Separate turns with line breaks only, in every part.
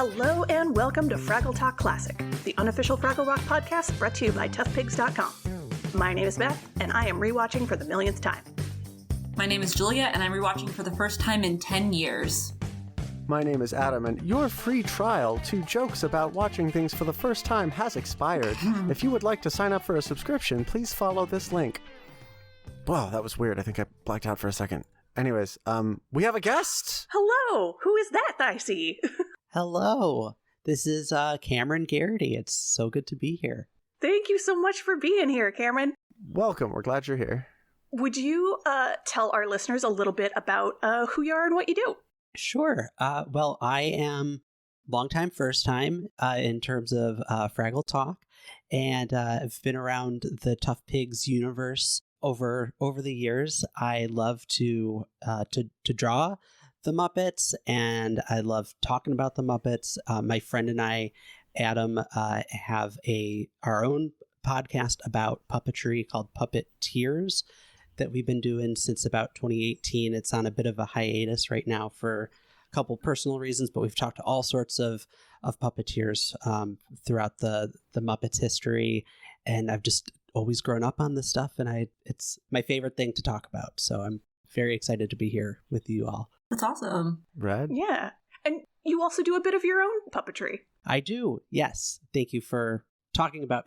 Hello and welcome to Fraggle Talk Classic, the unofficial Fraggle Rock podcast brought to you by toughpigs.com. My name is Beth, and I am rewatching for the millionth time.
My name is Julia, and I'm rewatching for the first time in 10 years.
My name is Adam, and your free trial to jokes about watching things for the first time has expired. If you would like to sign up for a subscription, please follow this link. Wow, that was weird. I think I blacked out for a second. Anyways, we have a guest.
Hello, who is that I see?
Hello, this is Cameron Garrity. It's so good to be here.
Thank you so much for being here, Cameron.
Welcome, we're glad you're here.
Would you tell our listeners a little bit about who you are and what you do?
Sure. Well, I am long time, first time in terms of Fraggle Talk, and I've been around the Tough Pigs universe over the years. I love to draw the Muppets, and I love talking about the Muppets. My friend and I, Adam, have our own podcast about puppetry called Puppeteers that we've been doing since about 2018. It's on a bit of a hiatus right now for a couple personal reasons, but we've talked to all sorts of puppeteers throughout the Muppets history, and I've just always grown up on this stuff, and it's my favorite thing to talk about. So I'm very excited to be here with you all.
That's awesome.
Rad?
Yeah, and you also do a bit of your own puppetry.
I do, yes. Thank you for talking about.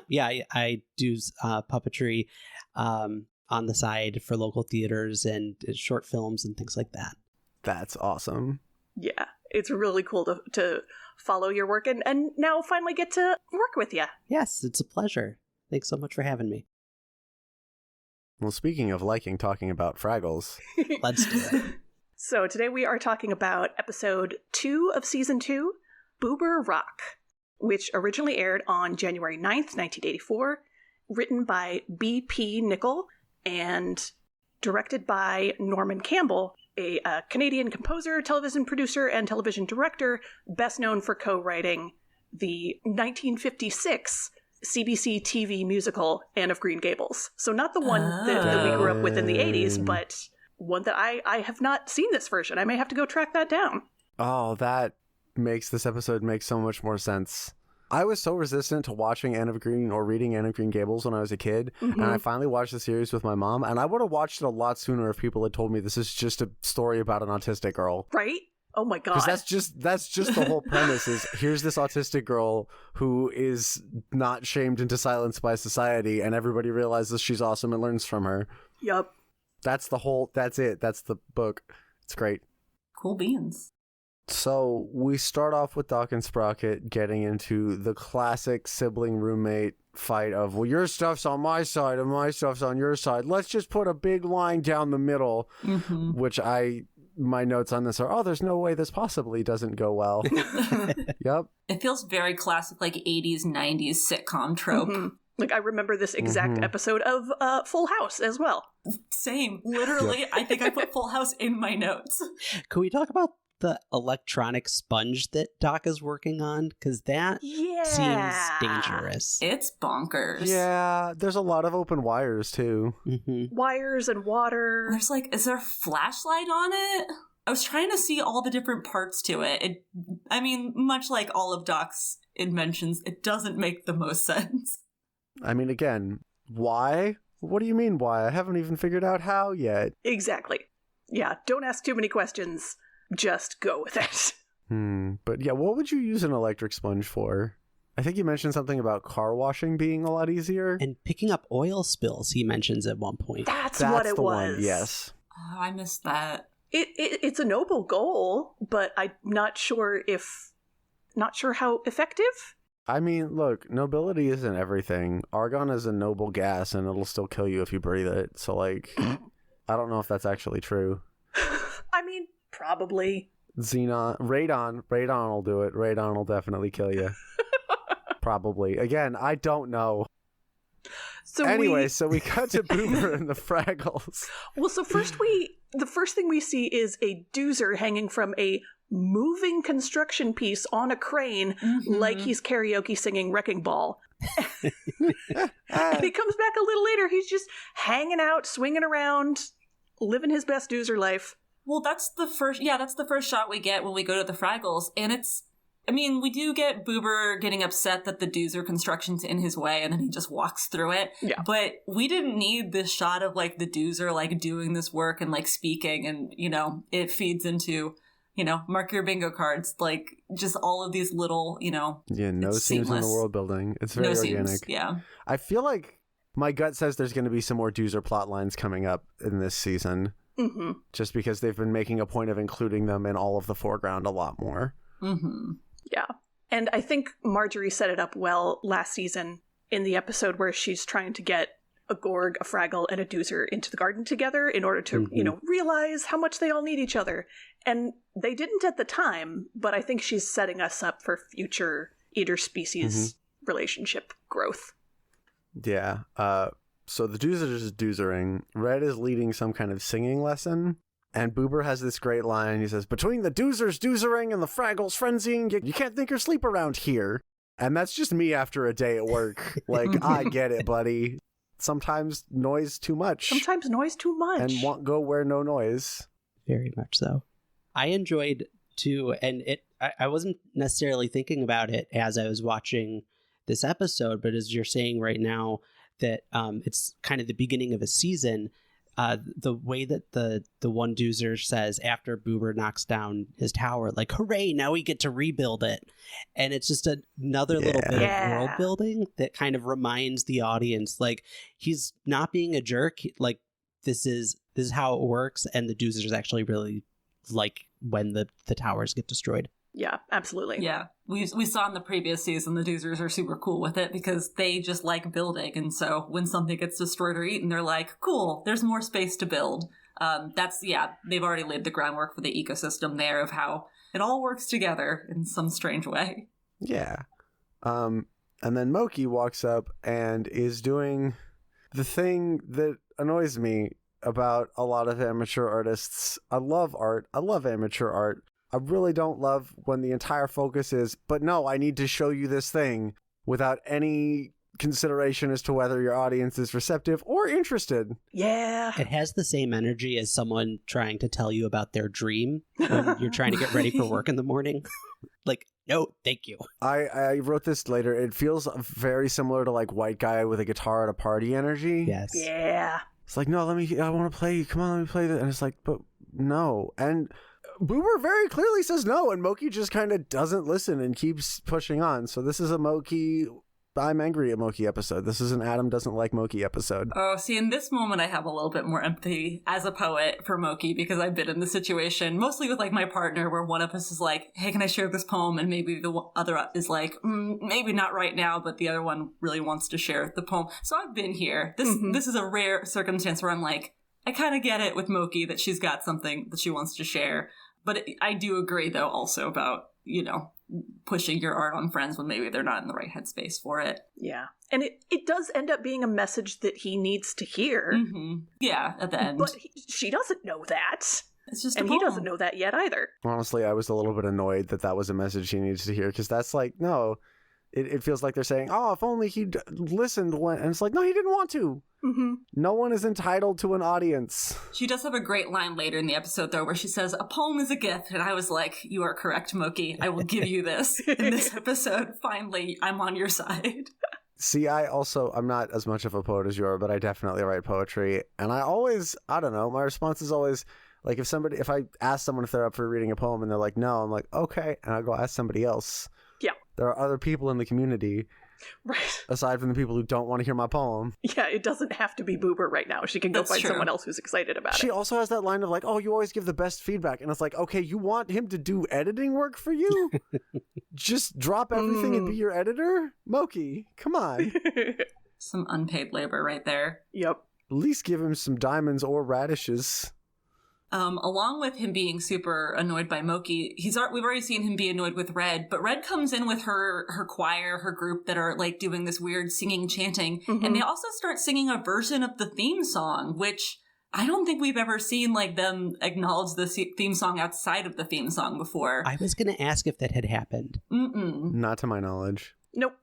Yeah, I do puppetry on the side for local theaters and short films and things like that.
That's awesome.
Yeah, it's really cool to follow your work and now finally get to work with you.
Yes, it's a pleasure. Thanks so much for having me.
Well, speaking of liking talking about Fraggles,
Let's do it.
So today we are talking about episode 2 of season 2, Boober Rock, which originally aired on January 9th, 1984, written by B.P. Nicol and directed by Norman Campbell, a Canadian composer, television producer, and television director, best known for co-writing the 1956 CBC TV musical Anne of Green Gables. So not the one that we grew up with in the 80s, but one that I have not seen this version. I may have to go track that down.
oh, that makes this episode make so much more sense. I was so resistant to watching Anne of Green or reading Anne of Green Gables when I was a kid, and I finally watched the series with my mom, and I would have watched it a lot sooner if people had told me this is just a story about an autistic girl.
Right? Oh my god.
Because that's just the whole premise is here's this autistic girl who is not shamed into silence by society, and everybody realizes she's awesome and learns from her.
Yup.
That's it. That's the book. It's great.
Cool beans.
So we start off with Doc and Sprocket getting into the classic sibling roommate fight of, well, your stuff's on my side and my stuff's on your side. Let's just put a big line down the middle, which my notes on this are, there's no way this possibly doesn't go well. Yep.
It feels very classic, like 80s, 90s sitcom trope.
Like, I remember this exact episode of Full House as well.
Same. Literally, I think I put Full House in my notes.
Can we talk about the electronic sponge that Doc is working on? Because that seems dangerous.
It's bonkers.
Yeah, there's a lot of open wires, too.
Wires and water.
There's is there a flashlight on it? I was trying to see all the different parts to it. I mean, much like all of Doc's inventions, it doesn't make the most sense.
I mean, again, why? What do you mean why? I haven't even figured out how yet.
Exactly. Yeah, don't ask too many questions. Just go with it.
But yeah, what would you use an electric sponge for? I think you mentioned something about car washing being a lot easier.
And picking up oil spills, he mentions at one point.
That's what it was.
One, yes.
Oh, I missed that.
It's a noble goal, but I'm not sure how effective.
I mean, look, nobility isn't everything. Argon is a noble gas, and it'll still kill you if you breathe it. So, I don't know if that's actually true.
I mean, probably.
Xenon, radon will do it. Radon will definitely kill you. Probably. Again, I don't know. So we cut to Boober and the Fraggles.
Well, so the first thing we see is a doozer hanging from a moving construction piece on a crane, like he's karaoke singing Wrecking Ball. And he comes back a little later. He's just hanging out, swinging around, living his best doozer life.
Well, that's the first shot we get when we go to the Fraggles, and it's I mean, we do get Boober getting upset that the doozer construction's in his way, and then he just walks through it.
Yeah.
But we didn't need this shot of, like, the doozer, like, doing this work and, like, speaking, and, you know, it feeds into, you know, mark your bingo cards, like, just all of these little, you know,
Yeah, no scenes in the world building. It's very organic.
Scenes, yeah.
I feel like my gut says there's going to be some more doozer plot lines coming up in this season.
Mm-hmm.
Just because they've been making a point of including them in all of the foreground a lot more.
Mm-hmm.
Yeah. And I think Marjorie set it up well last season in the episode where she's trying to get a Gorg, a Fraggle, and a Doozer into the garden together in order to, you know, realize how much they all need each other. And they didn't at the time, but I think she's setting us up for future interspecies relationship growth.
Yeah. So the Doozer is doozering. Red is leading some kind of singing lesson. And Boober has this great line. He says, between the Doozers doozering and the Fraggles frenzying, you can't think or sleep around here. And that's just me after a day at work. Like, I get it, buddy. Sometimes noise too much.
Sometimes noise too much.
And won't go where no noise.
Very much so. I enjoyed too, and I wasn't necessarily thinking about it as I was watching this episode, but as you're saying right now that it's kind of the beginning of a season, the way that the one Doozer says after Boober knocks down his tower, like, hooray, now we get to rebuild it. And it's just another little bit of world building that kind of reminds the audience, like, he's not being a jerk. Like, this is how it works. And the Doozers actually really like when the towers get destroyed.
Yeah, absolutely.
Yeah. We saw in the previous season the Doozers are super cool with it because they just like building. And so when something gets destroyed or eaten, they're like, cool, there's more space to build. They've already laid the groundwork for the ecosystem there of how it all works together in some strange way.
Yeah. And then Moki walks up and is doing the thing that annoys me about a lot of amateur artists. I love art. I love amateur art. I really don't love when the entire focus is, but no, I need to show you this thing without any consideration as to whether your audience is receptive or interested.
Yeah.
It has the same energy as someone trying to tell you about their dream when you're trying to get ready for work in the morning. Like, no, thank you.
I wrote this later. It feels very similar to like white guy with a guitar at a party energy.
Yes.
Yeah.
It's like, no, I want to play. Come on, let me play this. And it's like, but no. And Boober very clearly says no, and Moki just kind of doesn't listen and keeps pushing on. So this is a Moki, I'm angry at Moki episode. This is an Adam doesn't like Moki episode.
Oh, see, in this moment, I have a little bit more empathy as a poet for Moki because I've been in the situation, mostly with like my partner, where one of us is like, hey, can I share this poem? And maybe the other is like, maybe not right now, but the other one really wants to share the poem. So I've been here. This is a rare circumstance where I'm like, I kind of get it with Moki that she's got something that she wants to share. But I do agree, though, also about, you know, pushing your art on friends when maybe they're not in the right headspace for it.
Yeah. And it does end up being a message that he needs to hear.
Mm-hmm. Yeah, at the end.
But she doesn't know that.
It's just
and he doesn't know that yet either.
Honestly, I was a little bit annoyed that was a message he needs to hear, because that's like, no. It feels like they're saying, oh, if only he'd listened when... And it's like, no, he didn't want to.
Mm-hmm.
No one is entitled to an audience.
She does have a great line later in the episode, though, where she says, a poem is a gift. And I was like, you are correct, Moki. I will give you this in this episode. Finally, I'm on your side.
See, I'm not as much of a poet as you are, but I definitely write poetry. And I don't know, my response is always, like, if I ask someone if they're up for reading a poem and they're like, no, I'm like, okay. And I'll go ask somebody else.
Yeah.
There are other people in the community.
Right.
Aside from the people who don't want to hear my poem.
Yeah, it doesn't have to be Boober right now. She can go find someone else who's excited about it.
She also has that line of like, oh, you always give the best feedback. And it's like, okay, you want him to do editing work for you? Just drop everything and be your editor? Moki, come on.
Some unpaid labor right there.
Yep.
At least give him some diamonds or radishes.
Along with him being super annoyed by Moki, we've already seen him be annoyed with Red, but Red comes in with her choir, her group that are like doing this weird singing, chanting, and they also start singing a version of the theme song, which I don't think we've ever seen like them acknowledge the theme song outside of the theme song before.
I was going to ask if that had happened.
Not to my knowledge.
Nope.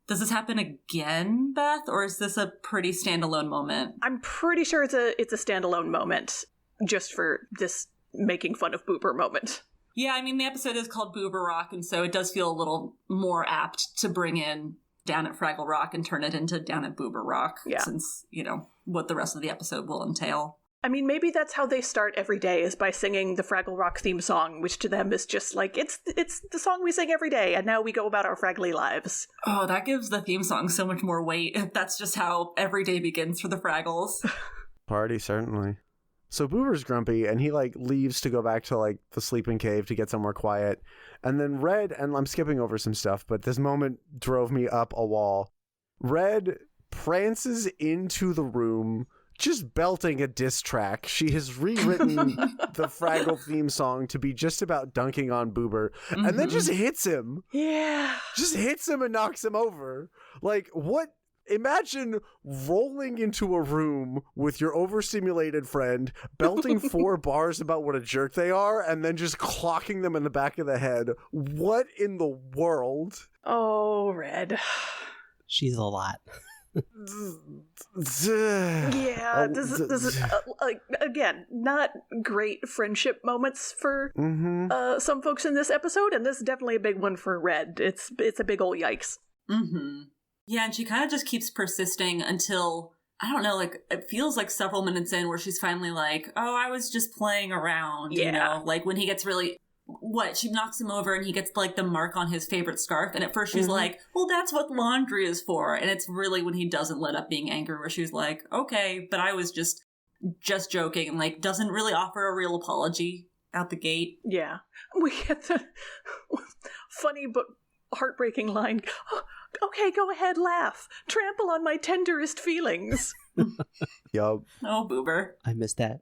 Does this happen again, Beth, or is this a pretty standalone moment?
I'm pretty sure it's a standalone moment. Just for this making fun of Boober moment.
Yeah, I mean, the episode is called Boober Rock, and so it does feel a little more apt to bring in Down at Fraggle Rock and turn it into Down at Boober Rock, since, what the rest of the episode will entail.
I mean, maybe that's how they start every day, is by singing the Fraggle Rock theme song, which to them is just like, it's the song we sing every day, and now we go about our Fraggly lives.
Oh, that gives the theme song so much more weight if that's just how every day begins for the Fraggles.
Party, certainly. So Boober's grumpy, and he, leaves to go back to, the sleeping cave to get somewhere quiet. And then Red, and I'm skipping over some stuff, but this moment drove me up a wall. Red prances into the room, just belting a diss track. She has rewritten the Fraggle theme song to be just about dunking on Boober, and then just hits him.
Yeah.
Just hits him and knocks him over. What? Imagine rolling into a room with your overstimulated friend, belting 4 bars about what a jerk they are, and then just clocking them in the back of the head. What in the world?
Oh, Red.
She's a lot.
Yeah, this is again, not great friendship moments for some folks in this episode, and this is definitely a big one for Red. It's a big old yikes.
Mm-hmm. Yeah, and she kind of just keeps persisting until, I don't know, it feels like several minutes in where she's finally like, oh, I was just playing around, when he gets really... she knocks him over and he gets the mark on his favorite scarf, and at first she's like, well, that's what laundry is for, and it's really when he doesn't let up being angry where she's like, okay, but I was just joking, and doesn't really offer a real apology out the gate.
Yeah, we get the funny but heartbreaking line, oh, okay, go ahead, laugh, trample on my tenderest feelings.
Yup.
Oh, Boober,
I missed that.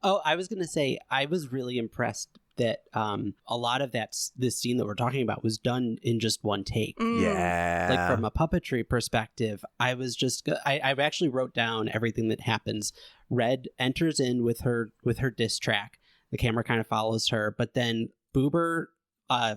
Oh, I was gonna say, I was really impressed that a lot of this scene that we're talking about was done in just one take.
Yeah.
From a puppetry perspective, I actually wrote down everything that happens. Red enters in with her diss track. The camera kind of follows her, but then Boober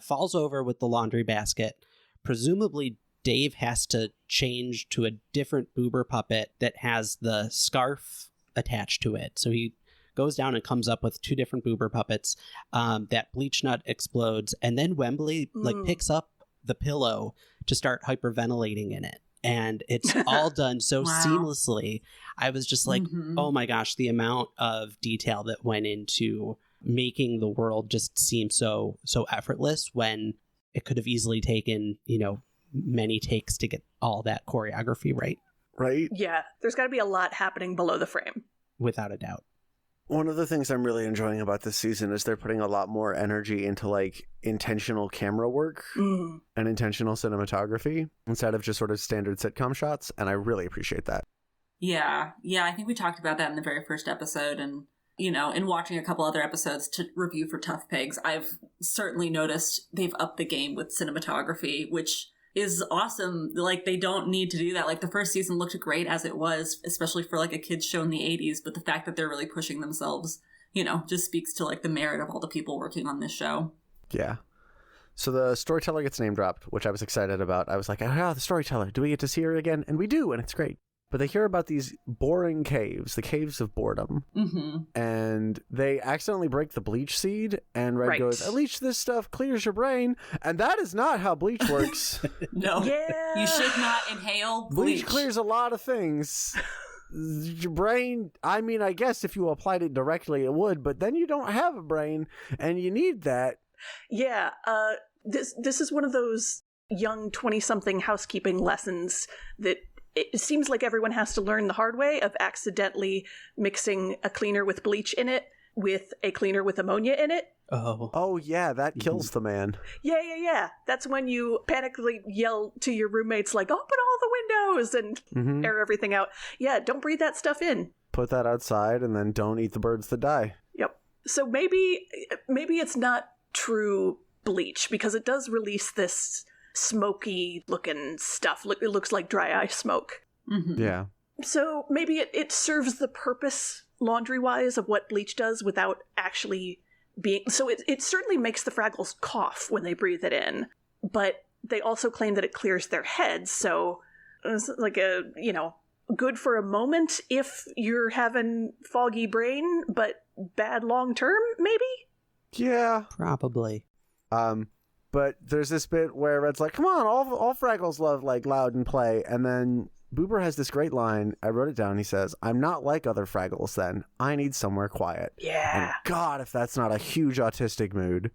falls over with the laundry basket. Presumably, Dave has to change to a different Boober puppet that has the scarf attached to it. So he goes down and comes up with 2 different Boober puppets. That bleach nut explodes, and then Wembley picks up the pillow to start hyperventilating in it, and it's all done so seamlessly. I was just like, oh my gosh, the amount of detail that went into making the world just seem so effortless when it could have easily taken many takes to get all that choreography right.
Yeah, there's got to be a lot happening below the frame,
without a doubt.
One of the things I'm really enjoying about this season is they're putting a lot more energy into intentional camera work and intentional cinematography instead of just sort of standard sitcom shots, and I really appreciate that.
Yeah, I think we talked about that in the very first episode, and in watching a couple other episodes to review for Tough Pigs, I've certainly noticed they've upped the game with cinematography, which is awesome. They don't need to do that. The first season looked great as it was, especially for a kid's show in the 80s, but the fact that they're really pushing themselves, just speaks to the merit of all the people working on this show.
Yeah. So the Storyteller gets name dropped, which I was excited about. I was like, the Storyteller, do we get to see her again? And we do, and it's great. But they hear about these boring caves, the Caves of Boredom, and they accidentally break the bleach seed, and Red goes, at least this stuff clears your brain, and that is not how bleach works.
No. Yeah. You should not inhale bleach.
Bleach clears a lot of things. Your brain, I mean, I guess if you applied it directly it would, but then you don't have a brain, and you need that.
Yeah, this is one of those young 20-something housekeeping lessons that it seems like everyone has to learn the hard way, of accidentally mixing a cleaner with bleach in it with a cleaner with ammonia in it.
Oh yeah, that kills the man.
Yeah. That's when you panically yell to your roommates open all the windows and air everything out. Yeah, don't breathe that stuff in.
Put that outside and then don't eat the birds that die.
Yep. So maybe it's not true bleach, because it does release this smoky looking stuff. It looks like dry ice smoke.
Yeah.
So maybe it serves the purpose laundry wise of what bleach does without actually being. So it certainly makes the Fraggles cough when they breathe it in, but they also claim that it clears their heads. So it's good for a moment if you're having foggy brain, but bad long term, maybe?
Yeah.
Probably.
But there's this bit where Red's like, come on, all Fraggles love like loud and play. And then Boober has this great line. I wrote it down. He says, I'm not like other Fraggles then. I need somewhere quiet.
Yeah.
And God, if that's not a huge autistic mood.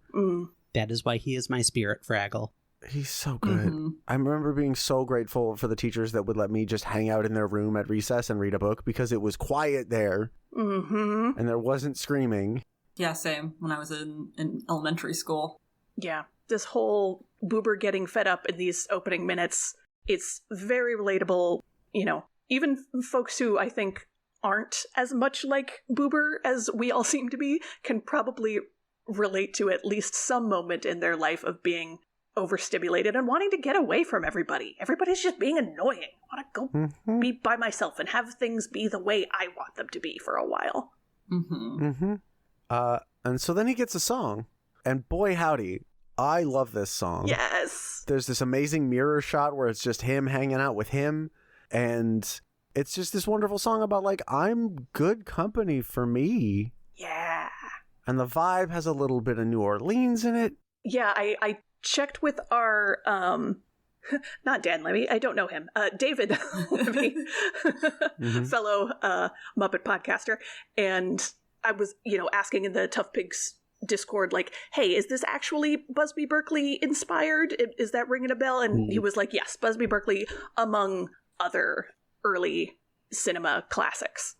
That is why he is my spirit Fraggle.
He's so good. I remember being so grateful for the teachers that would let me just hang out in their room at recess and read a book because it was quiet there. And there wasn't screaming.
Yeah, same. When I was in elementary school.
Yeah. This whole Boober getting fed up in these opening minutes, it's very relatable. You know, even folks who I think aren't as much like Boober as we all seem to be can probably relate to at least some moment in their life of being overstimulated and wanting to get away from everybody. Everybody's just being annoying. I want to go be by myself and have things be the way I want them to be for a while.
And so then he gets a song. And boy, howdy, I love this song.
Yes.
There's this amazing mirror shot where it's just him hanging out with him. And it's just this wonderful song about, like, I'm good company for me.
Yeah.
And the vibe has a little bit of New Orleans in it.
Yeah, I checked with our, not Dan Levy, I don't know him, David Levy, fellow Muppet podcaster. And I was, asking in the Tough Pigs Discord, like, hey, is this actually Busby Berkeley inspired? Is that ringing a bell? And he was like, yes, Busby Berkeley, among other early cinema classics.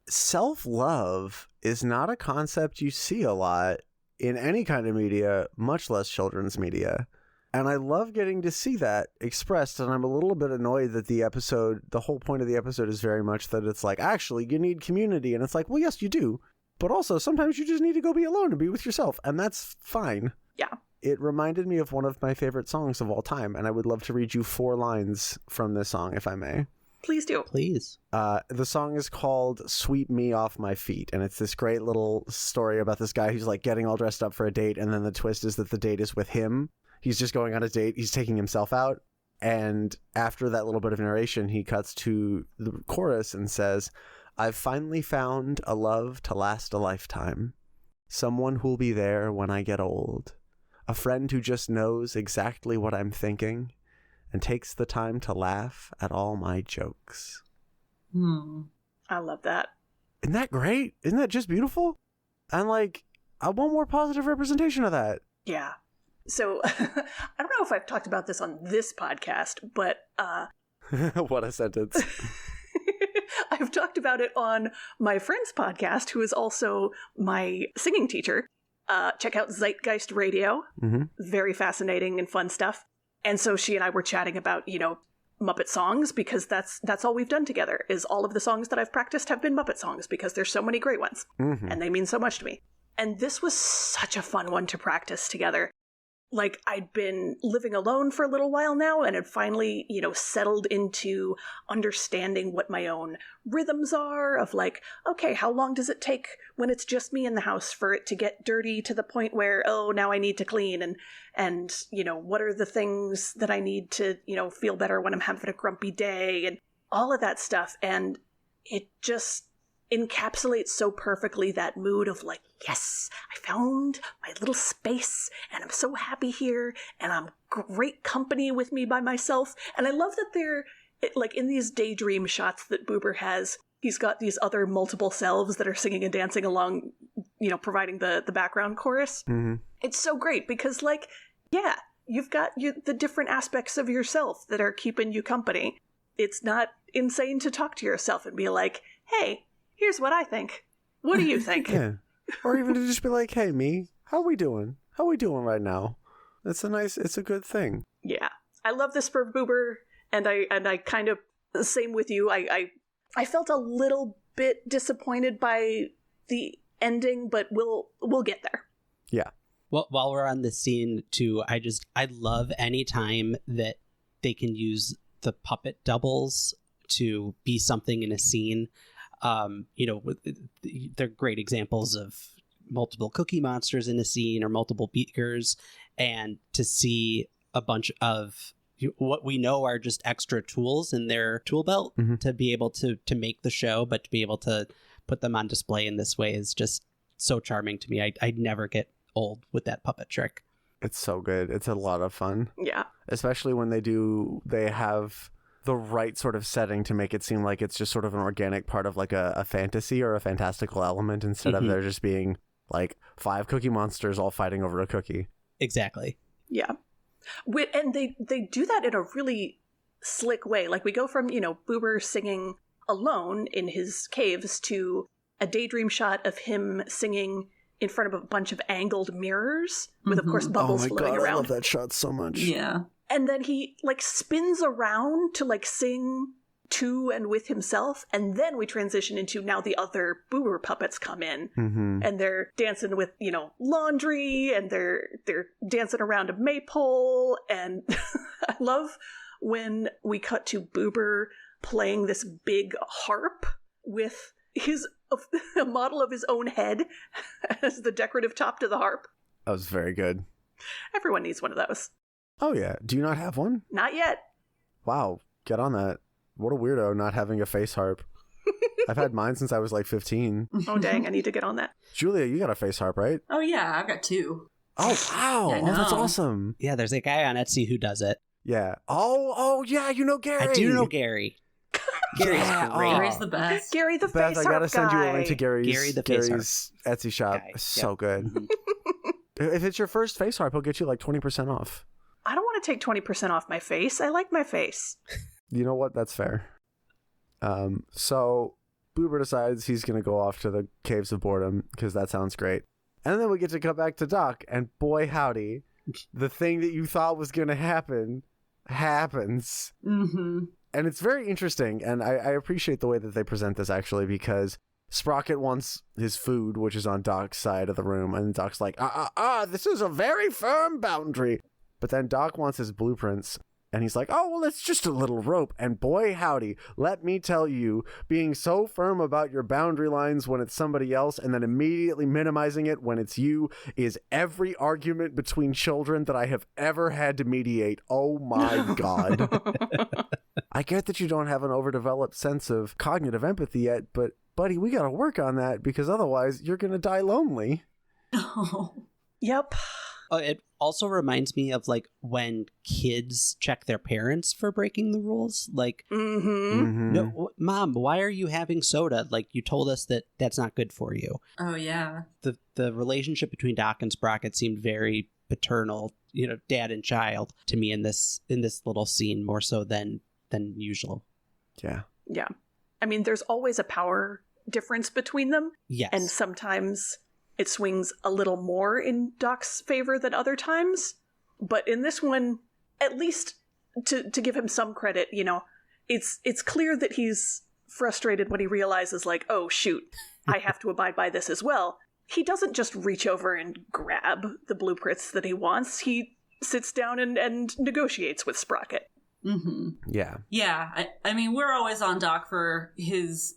Self-love is not a concept you see a lot in any kind of media, much less children's media. And I love getting to see that expressed, and I'm a little bit annoyed that the whole point of the episode is very much that it's like, actually, you need community. And it's like, well, yes, you do. But also, sometimes you just need to go be alone and be with yourself, and that's fine.
Yeah.
It reminded me of one of my favorite songs of all time, and I would love to read you 4 lines from this song, if I may.
Please do.
Please.
The song is called Sweep Me Off My Feet, and it's this great little story about this guy who's like getting all dressed up for a date, and then the twist is that the date is with him. He's just going on a date. He's taking himself out. And after that little bit of narration, he cuts to the chorus and says, I've finally found a love to last a lifetime. Someone who'll be there when I get old. A friend who just knows exactly what I'm thinking and takes the time to laugh at all my jokes.
I love that.
Isn't that great? Isn't that just beautiful? And like, I want more positive representation of that.
Yeah. So, I don't know if I've talked about this on this podcast, but...
What a sentence.
I've talked about it on my friend's podcast, who is also my singing teacher. Check out Zeitgeist Radio. Very fascinating and fun stuff. And so she and I were chatting about, Muppet songs, because that's all we've done together, is all of the songs that I've practiced have been Muppet songs, because there's so many great ones. And they mean so much to me. And this was such a fun one to practice together. Like, I'd been living alone for a little while now and had finally, settled into understanding what my own rhythms are of like, okay, how long does it take when it's just me in the house for it to get dirty to the point where, oh, now I need to clean, and what are the things that I need to, feel better when I'm having a grumpy day, and all of that stuff. And it just encapsulates so perfectly that mood of like, yes, I found my little space and I'm so happy here and I'm great company with me by myself. And I love that they're like in these daydream shots that Boober has, he's got these other multiple selves that are singing and dancing along, providing the background chorus. It's so great because like, yeah, you've got the different aspects of yourself that are keeping you company. It's not insane to talk to yourself and be like, hey, here's what I think. What do you think?
Yeah. Or even to just be like, hey, me, how we doing? How we doing right now? It's a good thing.
Yeah. I love this for Boober, and I kind of, same with you, I felt a little bit disappointed by the ending, but we'll get there.
Yeah.
Well, while we're on this scene too, I love any time that they can use the puppet doubles to be something in a scene. They're great examples of multiple Cookie Monsters in a scene or multiple beakers, and to see a bunch of what we know are just extra tools in their tool belt to be able to make the show, but to be able to put them on display in this way is just so charming to me. I'd never get old with that puppet trick.
It's so good. It's a lot of fun.
Yeah.
Especially when they have the right sort of setting to make it seem like it's just sort of an organic part of like a fantasy or a fantastical element instead of there just being like 5 cookie monsters all fighting over a cookie.
Exactly.
Yeah. And they do that in a really slick way. Like we go from, Boober singing alone in his caves to a daydream shot of him singing in front of a bunch of angled mirrors with, of course, bubbles floating around.
I love that shot so much.
Yeah.
And then he, spins around to, sing to and with himself, and then we transition into now the other Boober puppets come in, and they're dancing with, laundry, and they're dancing around a maypole, and I love when we cut to Boober playing this big harp with a model of his own head as the decorative top to the harp.
That was very good.
Everyone needs one of those.
Oh, yeah. Do you not have one?
Not yet.
Wow. Get on that. What a weirdo not having a face harp. I've had mine since I was 15.
Oh, dang. I need to get on that.
Julia, you got a face harp, right?
Oh, yeah. I've got 2.
Oh, wow.
Yeah,
oh, that's awesome.
Yeah, there's a guy on Etsy who does it.
Yeah. Oh, yeah. You know Gary.
I do know Gary. Gary's great.
Gary's the best.
Gary the
Beth,
Face-Harp
I gotta send you a link to
Guy.
Gary's Etsy shop.
Guy.
So good. If it's your first face harp, he'll get you 20% off.
I don't want to take 20% off my face. I like my face.
You know what? That's fair. So Boober decides he's going to go off to the Caves of Boredom because that sounds great. And then we get to come back to Doc, and boy howdy, the thing that you thought was going to happen happens.
Mm-hmm.
And it's very interesting, and I appreciate the way that they present this, actually, because Sprocket wants his food, which is on Doc's side of the room, and Doc's like, this is a very firm boundary. But then Doc wants his blueprints, and he's like, oh, well, it's just a little rope. And boy howdy, let me tell you, being so firm about your boundary lines when it's somebody else and then immediately minimizing it when it's you is every argument between children that I have ever had to mediate. Oh my God. I get that you don't have an overdeveloped sense of cognitive empathy yet, but buddy, we got to work on that because otherwise you're going to die lonely.
Oh.
Yep.
It also reminds me of when kids check their parents for breaking the rules. No, Mom, why are you having soda? You told us that that's not good for you.
Oh, yeah.
The relationship between Doc and Sprocket seemed very paternal, dad and child to me in this little scene, more so than usual.
Yeah.
Yeah. I mean, there's always a power difference between them.
Yes.
And sometimes it swings a little more in Doc's favor than other times. But in this one, at least to give him some credit, it's clear that he's frustrated when he realizes, oh, shoot, I have to abide by this as well. He doesn't just reach over and grab the blueprints that he wants. He sits down and negotiates with Sprocket.
Mm-hmm.
Yeah.
Yeah. I mean, we're always on Doc for his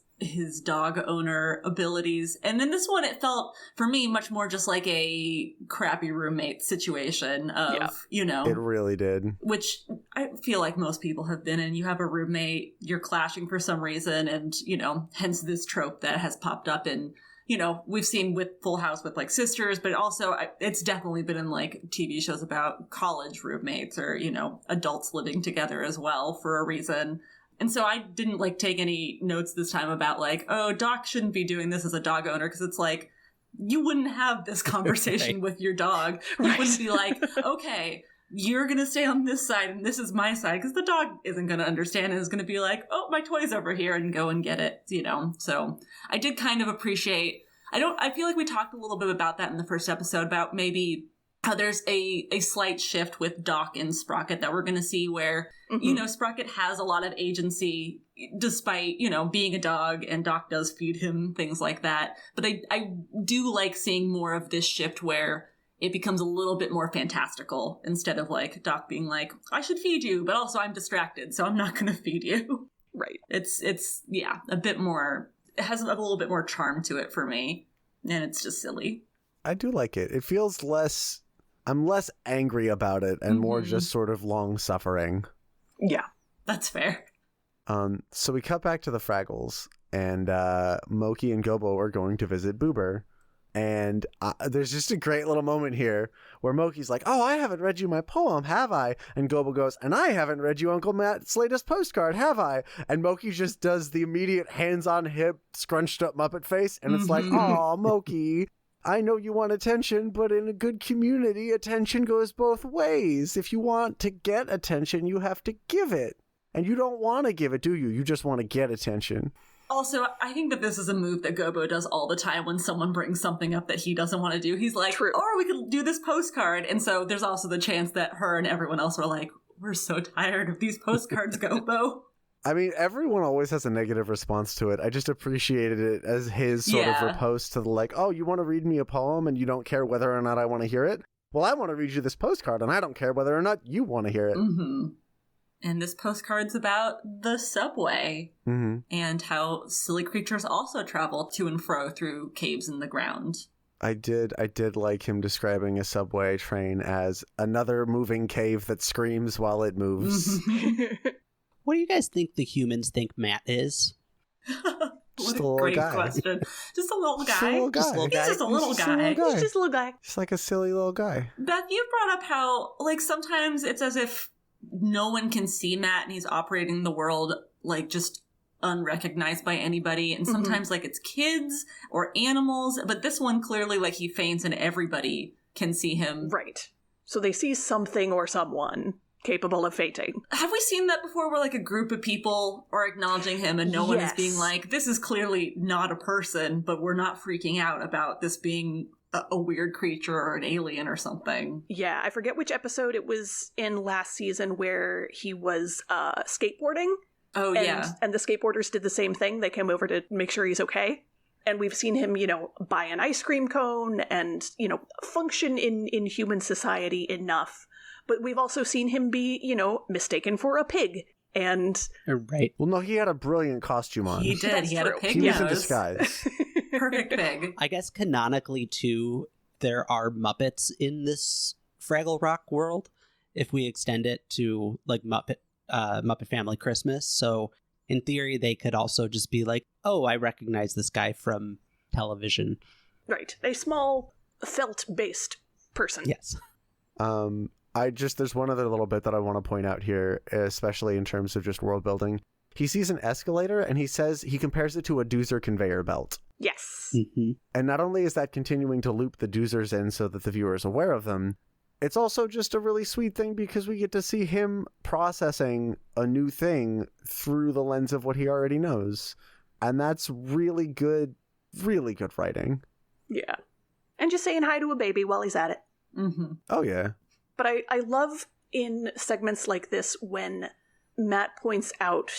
dog owner abilities. And in this one, it felt, for me, much more just like a crappy roommate situation of,
It really did.
Which I feel like most people have been in. You have a roommate, you're clashing for some reason, and, hence this trope that has popped up in, we've seen with Full House with sisters, but also it's definitely been in TV shows about college roommates or, adults living together as well for a reason. And so I didn't take any notes this time about oh, Doc shouldn't be doing this as a dog owner, because it's you wouldn't have this conversation with your dog. You wouldn't be okay, you're going to stay on this side and this is my side, because the dog isn't going to understand and is going to be oh, my toy's over here, and go and get it, So I did kind of appreciate, I feel like we talked a little bit about that in the first episode about maybe how there's a slight shift with Doc and Sprocket that we're going to see where, Sprocket has a lot of agency despite, being a dog, and Doc does feed him, things like that. But I do like seeing more of this shift where it becomes a little bit more fantastical instead of Doc being I should feed you, but also I'm distracted, so I'm not going to feed you.
Right.
It's a bit more, it has a little bit more charm to it for me, and it's just silly.
I do like it. It feels I'm less angry about it and more just sort of long-suffering.
Yeah.
That's fair.
So we cut back to the Fraggles, and Moki and Gobo are going to visit Boober. And there's just a great little moment here where Moki's like, oh, I haven't read you my poem, have I? And Gobo goes, and I haven't read you Uncle Matt's latest postcard, have I? And Moki just does the immediate hands on hip, scrunched up Muppet face. And it's like, oh, Moki, I know you want attention, but in a good community, attention goes both ways. If you want to get attention, you have to give it. And you don't want to give it, do you? You just want to get attention.
Also, I think that this is a move that Gobo does all the time when someone brings something up that he doesn't want to do. He's like,
True.
or we could do this postcard. And so there's also the chance that her and everyone else are like, we're so tired of these postcards, Gobo.
I mean, everyone always has a negative response to it. I just appreciated it as his sort of riposte to the like, oh, you want to read me a poem and you don't care whether or not I want to hear it? Well, I want to read you this postcard and I don't care whether or not you want to hear it.
Mm-hmm. And this postcard's about the subway and how silly creatures also travel to and fro through caves in the ground.
I did like him describing a subway train as another moving cave that screams while it moves.
What do you guys think the humans think Matt is?
Just a little guy.
Question. Just a little guy.
Just a little guy.
He's just a little guy.
He's just a little guy.
Just like a silly little guy.
Beth, you brought up how, like, sometimes it's as if no one can see Matt and he's operating the world, like, just unrecognized by anybody. And sometimes, like, it's kids or animals. But this one, clearly, like, he faints and everybody can see him.
Right. So they see something or someone capable of fainting.
Have we seen that before where, like, a group of people are acknowledging him and no one is being like, this is clearly not a person, but we're not freaking out about this being a weird creature or an alien or something.
Yeah, I forget which episode it was in last season where he was skateboarding.
Oh, yeah.
And the skateboarders did the same thing. They came over to make sure he's okay. And we've seen him, buy an ice cream cone and, function in human society enough. But we've also seen him be, mistaken for a pig. And
right.
Well, no, he had a brilliant costume on.
He did. He had a pig
He was in
nose.
disguise.
Perfect pig.
I guess canonically, too, there are Muppets in this Fraggle Rock world, if we extend it to, like, Muppet Family Christmas. So, in theory, they could also just be like, oh, I recognize this guy from television.
Right. A small, felt-based person.
Yes.
There's one other little bit that I want to point out here, especially in terms of just world building. He sees an escalator and he compares it to a doozer conveyor belt.
Yes.
Mm-hmm.
And not only is that continuing to loop the doozers in so that the viewer is aware of them, it's also just a really sweet thing because we get to see him processing a new thing through the lens of what he already knows. And that's really good writing.
Yeah. And just saying hi to a baby while he's at it.
Mm-hmm.
Oh, yeah.
But I love in segments like this when Matt points out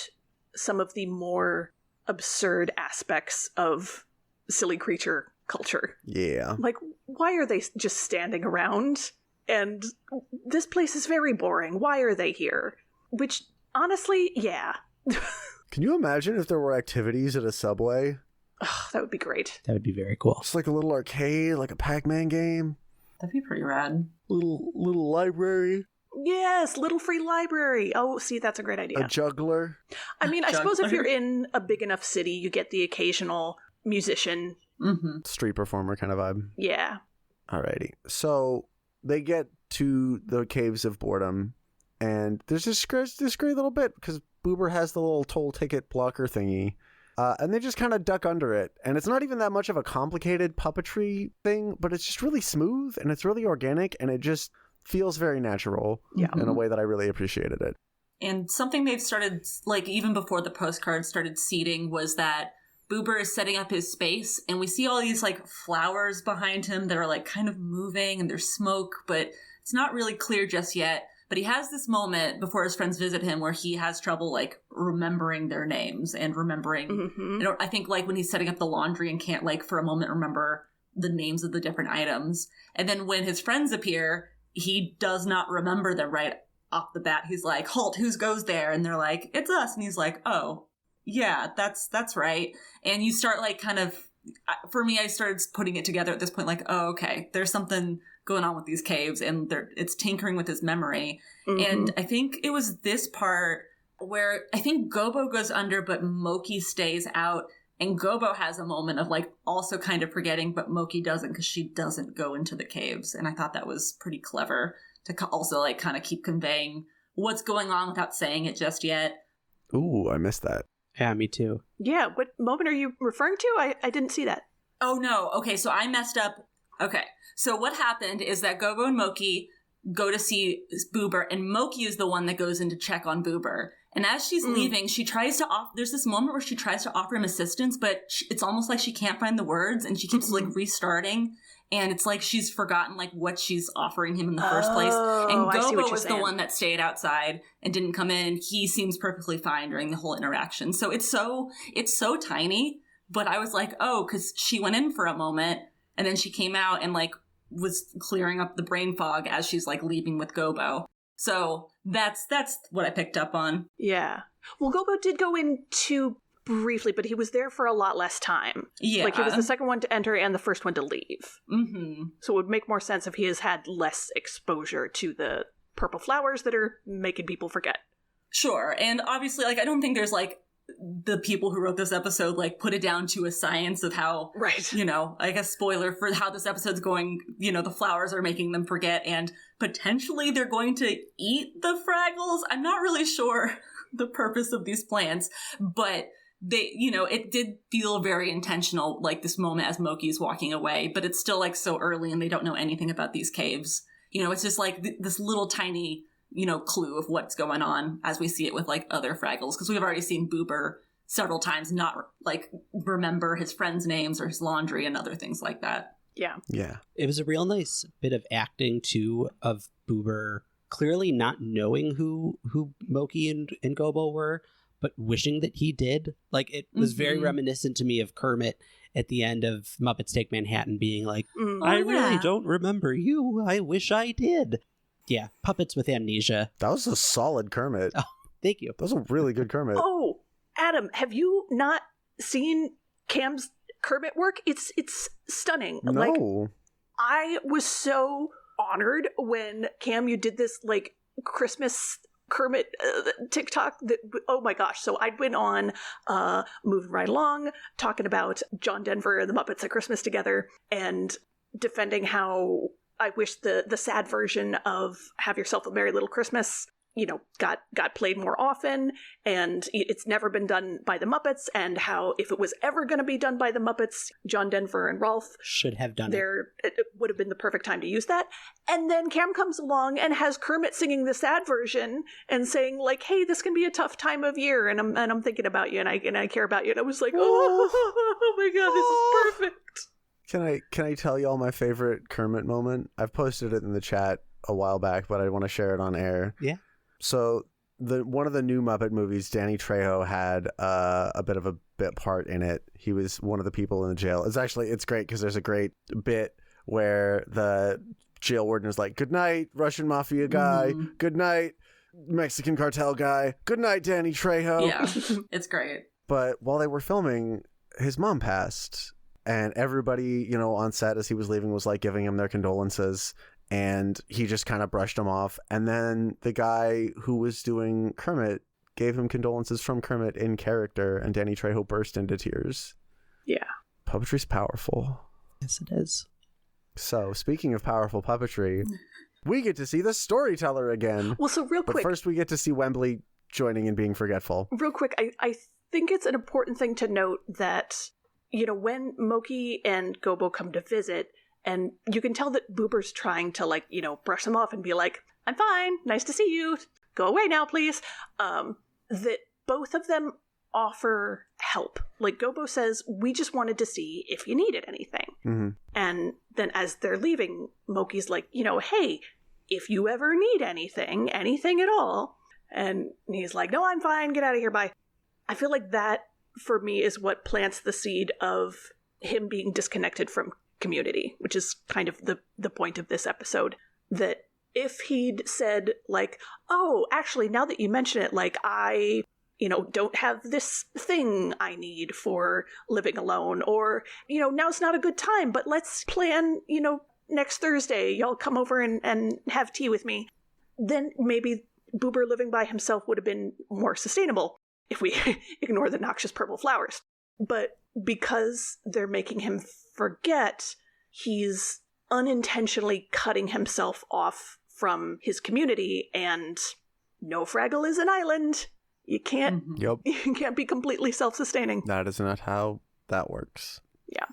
some of the more absurd aspects of silly creature culture.
Yeah.
Like, why are they just standing around? And this place is very boring. Why are they here? Which, honestly, yeah.
Can you imagine if there were activities at a subway?
Oh, that would be great.
That would be very cool.
It's like a little arcade, like a Pac-Man game.
That'd be pretty rad.
Little library.
Yes, little free library. Oh, see, that's a great idea.
A juggler.
I mean, I suppose if you're in a big enough city, you get the occasional musician.
Mm-hmm.
Street performer kind of vibe.
Yeah.
Alrighty. So they get to the Caves of Boredom, and there's this great little bit because Boober has the little toll ticket blocker thingy. And they just kind of duck under it. And it's not even that much of a complicated puppetry thing, but it's just really smooth and it's really organic and it just feels very natural in a way that I really appreciated it.
And something they've started, like, even before the postcards started seeding was that Boober is setting up his space and we see all these, like, flowers behind him that are, like, kind of moving and there's smoke, but it's not really clear just yet. But he has this moment before his friends visit him where he has trouble, like, remembering their names and remembering, I think, like, when he's setting up the laundry and can't, like, for a moment remember the names of the different items. And then when his friends appear, he does not remember them right off the bat. He's like, halt, whose goes there? And they're like, it's us. And he's like, oh, yeah, that's right. And you start, like, kind of, for me, I started putting it together at this point, like, oh, okay, there's something going on with these caves and it's tinkering with his memory. And I think it was this part where I think Gobo goes under, but Moki stays out And Gobo has a moment of like also kind of forgetting, but Moki doesn't because she doesn't go into the caves. And I thought that was pretty clever to also like kind of keep conveying what's going on without saying it just yet.
Ooh, I missed that.
Yeah, me too.
Yeah, what moment are you referring to? I didn't see that.
Oh no, okay, so I messed up. Okay, so what happened is that Gobo and Moki go to see Boober, and Moki is the one that goes in to check on Boober. And as she's leaving, she tries to there's this moment where she tries to offer him assistance, but it's almost like she can't find the words, and she keeps like restarting. And it's like she's forgotten like what she's offering him in the first place. And Gobo was the one that stayed outside and didn't come in. He seems perfectly fine during the whole interaction. So it's so tiny. But I was like, oh, because she went in for a moment, and then she came out and like was clearing up the brain fog as she's like leaving with Gobo. So that's what I picked up on.
Yeah. Well, Gobo did go in too briefly, but he was there for a lot less time.
Yeah.
Like he was the second one to enter and the first one to leave.
Mm-hmm.
So it would make more sense if he has had less exposure to the purple flowers that are making people forget.
Sure. And obviously, like, I don't think there's like the people who wrote this episode like put it down to a science of how,
right,
you know, I guess spoiler for how this episode's going, you know, the flowers are making them forget and potentially they're going to eat the Fraggles. I'm not really sure the purpose of these plants, but they, you know, it did feel very intentional, like this moment as Moki's walking away, but it's still like so early and they don't know anything about these caves. You know, it's just like this little tiny, you know, clue of what's going on as we see it with like other Fraggles, because we've already seen Boober several times not like remember his friends' names or his laundry and other things like that.
Yeah.
Yeah.
It was a real nice bit of acting too of Boober clearly not knowing who Moki and Gobo were, but wishing that he did. Like it was very reminiscent to me of Kermit at the end of Muppets Take Manhattan being like, I really don't remember you. I wish I did. Yeah, puppets with amnesia.
That was a solid Kermit.
Oh, thank you.
That was a really good Kermit.
Oh, Adam, have you not seen Cam's Kermit work? It's stunning.
No.
Like, I was so honored when Cam, you did this like Christmas Kermit TikTok that, oh my gosh. So I went on moving right along talking about John Denver and the Muppets at Christmas together and defending how I wish the sad version of Have Yourself a Merry Little Christmas, you know, got played more often, and it's never been done by the Muppets, and how if it was ever going to be done by the Muppets, John Denver and Rolf
should have done it.
It would have been the perfect time to use that. And then Cam comes along and has Kermit singing the sad version and saying like, "Hey, this can be a tough time of year, and I'm thinking about you, and I care about you." And I was like, oh my god, this is perfect.
Can I tell y'all my favorite Kermit moment? I've posted it in the chat a while back, but I want to share it on air.
Yeah.
So one of the new Muppet movies, Danny Trejo had a bit of a bit part in it. He was one of the people in the jail. It's great because there's a great bit where the jail warden is like, "Good night, Russian mafia guy. Good night, Mexican cartel guy. Good night, Danny Trejo."
Yeah, it's great.
But while they were filming, his mom passed. And everybody, you know, on set as he was leaving was like giving him their condolences. And he just kind of brushed them off. And then the guy who was doing Kermit gave him condolences from Kermit in character. And Danny Trejo burst into tears.
Yeah.
Puppetry's powerful.
Yes, it is.
So, speaking of powerful puppetry, we get to see the Storyteller again.
Well, so real quick.
But first we get to see Wembley joining and being forgetful.
Real quick, I think it's an important thing to note that, you know, when Moki and Gobo come to visit, and you can tell that Boober's trying to, like, you know, brush them off and be like, "I'm fine, nice to see you, go away now, please," that both of them offer help. Like, Gobo says, "We just wanted to see if you needed anything."
Mm-hmm.
And then as they're leaving, Moki's like, you know, "Hey, if you ever need anything at all," and he's like, "No, I'm fine, get out of here, bye." I feel like that, for me, is what plants the seed of him being disconnected from community, which is kind of the point of this episode. That if he'd said, like, "Oh, actually, now that you mention it, like, I, you know, don't have this thing I need for living alone," or, you know, "Now's not a good time, but let's plan, you know, next Thursday, y'all come over and have tea with me," then maybe Boober living by himself would have been more sustainable, if we ignore the noxious purple flowers. But because they're making him forget, he's unintentionally cutting himself off from his community, and no Fraggle is an island. You can't
Yep.
you can't be completely self-sustaining.
That is not how that works.
Yeah.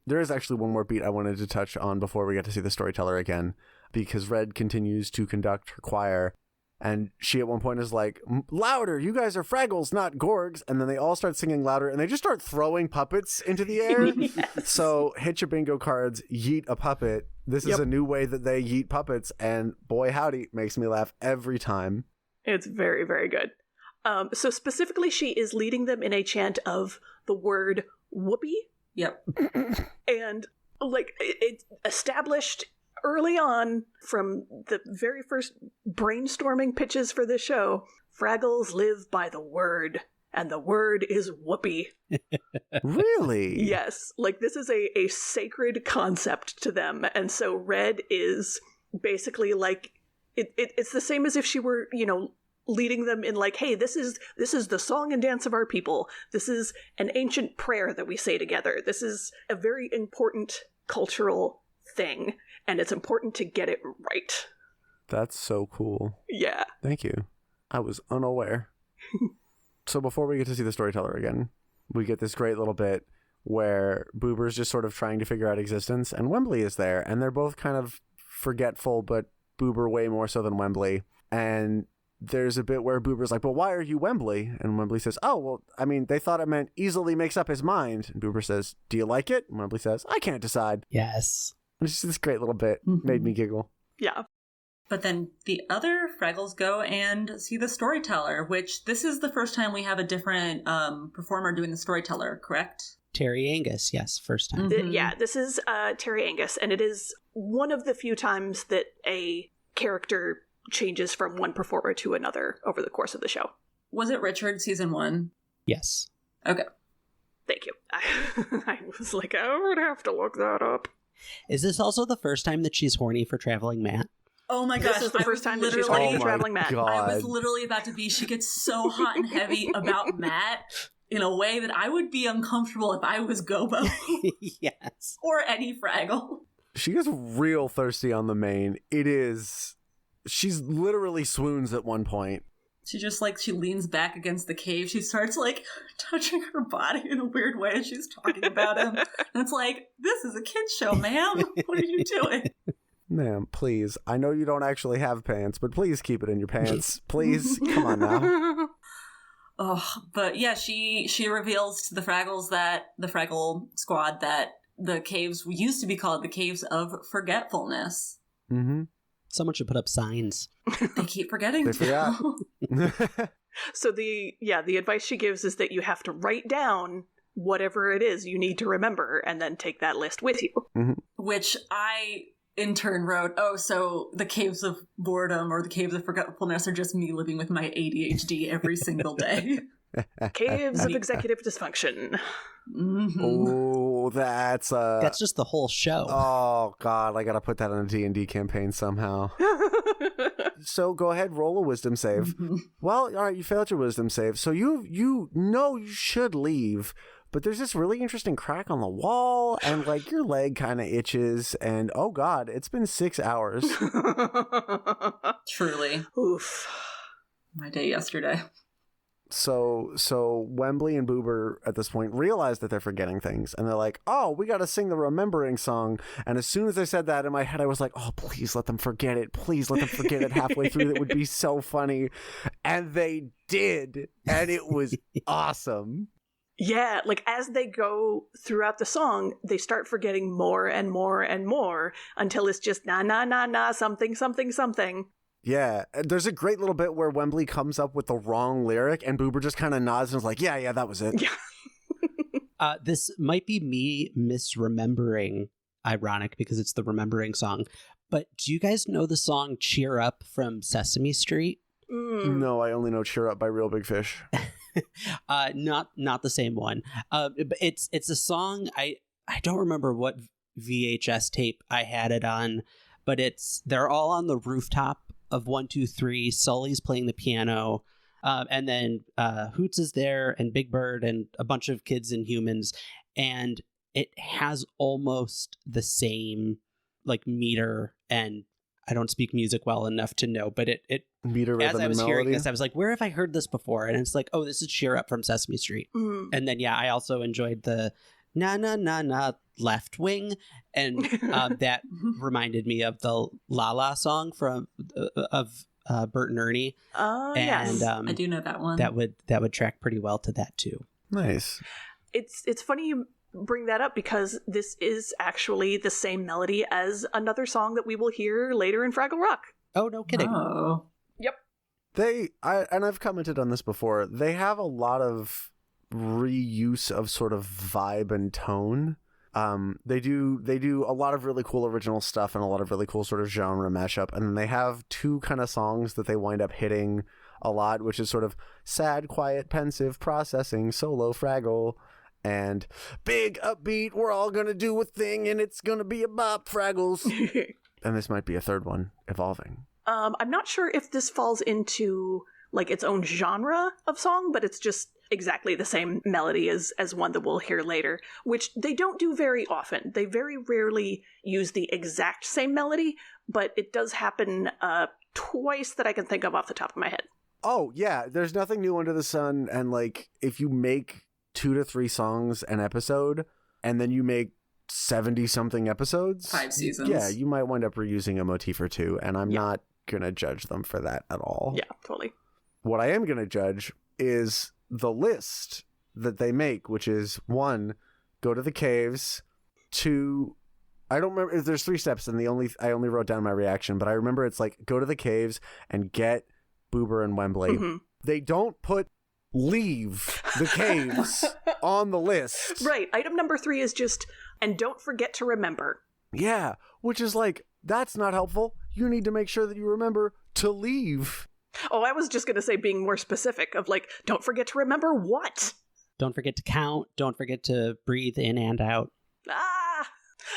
There is actually one more beat I wanted to touch on before we get to see the storyteller again, because Red continues to conduct her choir, and she at one point is like, louder, you guys are Fraggles, not Gorgs, and then they all start singing louder, and they just start throwing puppets into the air.
Yes.
So hit your bingo cards, yeet a puppet. This is a new way that they yeet puppets, and boy howdy, makes me laugh every time.
It's very, very good. So specifically, she is leading them in a chant of the word whoopie.
Yep.
And, like, it established early on from the very first brainstorming pitches for this show, Fraggles live by the word, and the word is whoopie.
Really?
Yes. Like, this is a sacred concept to them. And so Red is basically like, it's the same as if she were, you know, leading them in like, hey, this is the song and dance of our people. This is an ancient prayer that we say together. This is a very important cultural thing, and it's important to get it right.
That's so cool.
Yeah.
Thank you. I was unaware. So before we get to see the storyteller again, we get this great little bit where Boober's just sort of trying to figure out existence, and Wembley is there, and they're both kind of forgetful, but Boober way more so than Wembley. And there's a bit where Boober's like, well, why are you Wembley? And Wembley says, oh, well, I mean, they thought it meant easily makes up his mind. And Boober says, do you like it? And Wembley says, I can't decide.
Yes.
It's just this great little bit. Made me giggle.
Yeah.
But then the other Fraggles go and see the storyteller, which this is the first time we have a different performer doing the storyteller, correct?
Terry Angus, yes, first time.
Yeah, this is Terry Angus, and it is one of the few times that a character changes from one performer to another over the course of the show.
Was it Richard season 1?
Yes.
Okay.
Thank you. I was like, I would have to look that up.
Is this also the first time that she's horny for Traveling Matt?
Oh my gosh.
This is the first time that she's
literally-
horny for Traveling Matt.
God.
I was literally about to be, she gets so hot and heavy about Matt in a way that I would be uncomfortable if I was Gobo
Yes.
or any Fraggle.
She gets real thirsty on the main. She's literally swoons at one point.
She just she leans back against the cave. She starts touching her body in a weird way as she's talking about him. And it's like, this is a kid's show, ma'am. What are you doing?
Ma'am, please. I know you don't actually have pants, but please keep it in your pants. Please. Come on now.
Oh, but yeah, she reveals to the Fraggles that the Fraggle squad that the caves used to be called the Caves of Forgetfulness.
Mm-hmm.
Someone should put up signs.
They keep forgetting.
They forgot.
So the advice she gives is that you have to write down whatever it is you need to remember and then take that list with you.
Mm-hmm.
Which I in turn wrote, oh, so the Caves of Boredom or the Caves of Forgetfulness are just me living with my ADHD every single day.
Caves of Executive Dysfunction.
Mm-hmm.
Oh, that's
just the whole show.
Oh God, I gotta put that on a D&D campaign somehow. So go ahead, roll a wisdom save.
Mm-hmm.
Well, all right, you failed your wisdom save, so you know you should leave, but there's this really interesting crack on the wall, and your leg kind of itches, and oh God, it's been 6 hours.
Truly.
Oof.
My day yesterday.
So Wembley and Boober at this point realize that they're forgetting things, and they're like, oh, we got to sing the remembering song. And as soon as they said that, in my head I was like, oh, please let them forget it. Please let them forget it halfway through. That would be so funny. And they did, and it was awesome.
Yeah, as they go throughout the song, they start forgetting more and more and more until it's just na na na na something something something.
Yeah, there's a great little bit where Wembley comes up with the wrong lyric, and Boober just kind of nods and is like, yeah, that was it.
Yeah.
This might be me misremembering, ironic because it's the remembering song, but do you guys know the song Cheer Up from Sesame Street?
No, I only know Cheer Up by Real Big Fish.
Not the same one. But it's a song, I don't remember what VHS tape I had it on, but they're all on the rooftop of 1, 2, 3. Sully's playing the piano. And then Hoots is there, and Big Bird, and a bunch of kids and humans, and it has almost the same like meter, and I don't speak music well enough to know, but it
meter, rhythm,
as I was
and
hearing
melody.
this, I was like, where have I heard this before? And it's like, oh, this is Cheer Up from Sesame Street.
Mm.
And then I also enjoyed the na na na na left wing, and that reminded me of the La La song from of Bert and Ernie.
Oh,
And
yes.
I do know that one.
that would track pretty well to that too.
Nice.
It's funny you bring that up because this is actually the same melody as another song that we will hear later in Fraggle Rock.
Oh, no kidding.
Oh.
I've commented on this before. They have a lot of reuse of sort of vibe and tone. They do a lot of really cool original stuff and a lot of really cool sort of genre mashup. And then they have two kind of songs that they wind up hitting a lot, which is sort of sad, quiet, pensive, processing, solo Fraggle, and big upbeat, we're all gonna do a thing and it's gonna be a bop, Fraggles. And this might be a third one evolving.
I'm not sure if this falls into like its own genre of song, but it's just exactly the same melody as one that we'll hear later, which they don't do very often. They very rarely use the exact same melody, but it does happen twice that I can think of off the top of my head.
Oh, yeah, there's nothing new under the sun, and like if you make 2 to 3 songs an episode and then you make 70-something episodes,
5 seasons.
Yeah, you might wind up reusing a motif or two, and I'm not gonna judge them for that at all.
Yeah, totally.
What I am gonna judge is the list that they make, which is 1, go to the caves, 2, I don't remember, there's 3 steps, and I only wrote down my reaction, but I remember it's like go to the caves and get Boober and Wembley.
Mm-hmm.
They don't put leave the caves on the list.
Right. Item number 3 is just, and don't forget to remember.
Yeah, which is like, that's not helpful. You need to make sure that you remember to leave.
Oh, I was just going to say being more specific of like, don't forget to remember what?
Don't forget to count. Don't forget to breathe in and out.
Ah!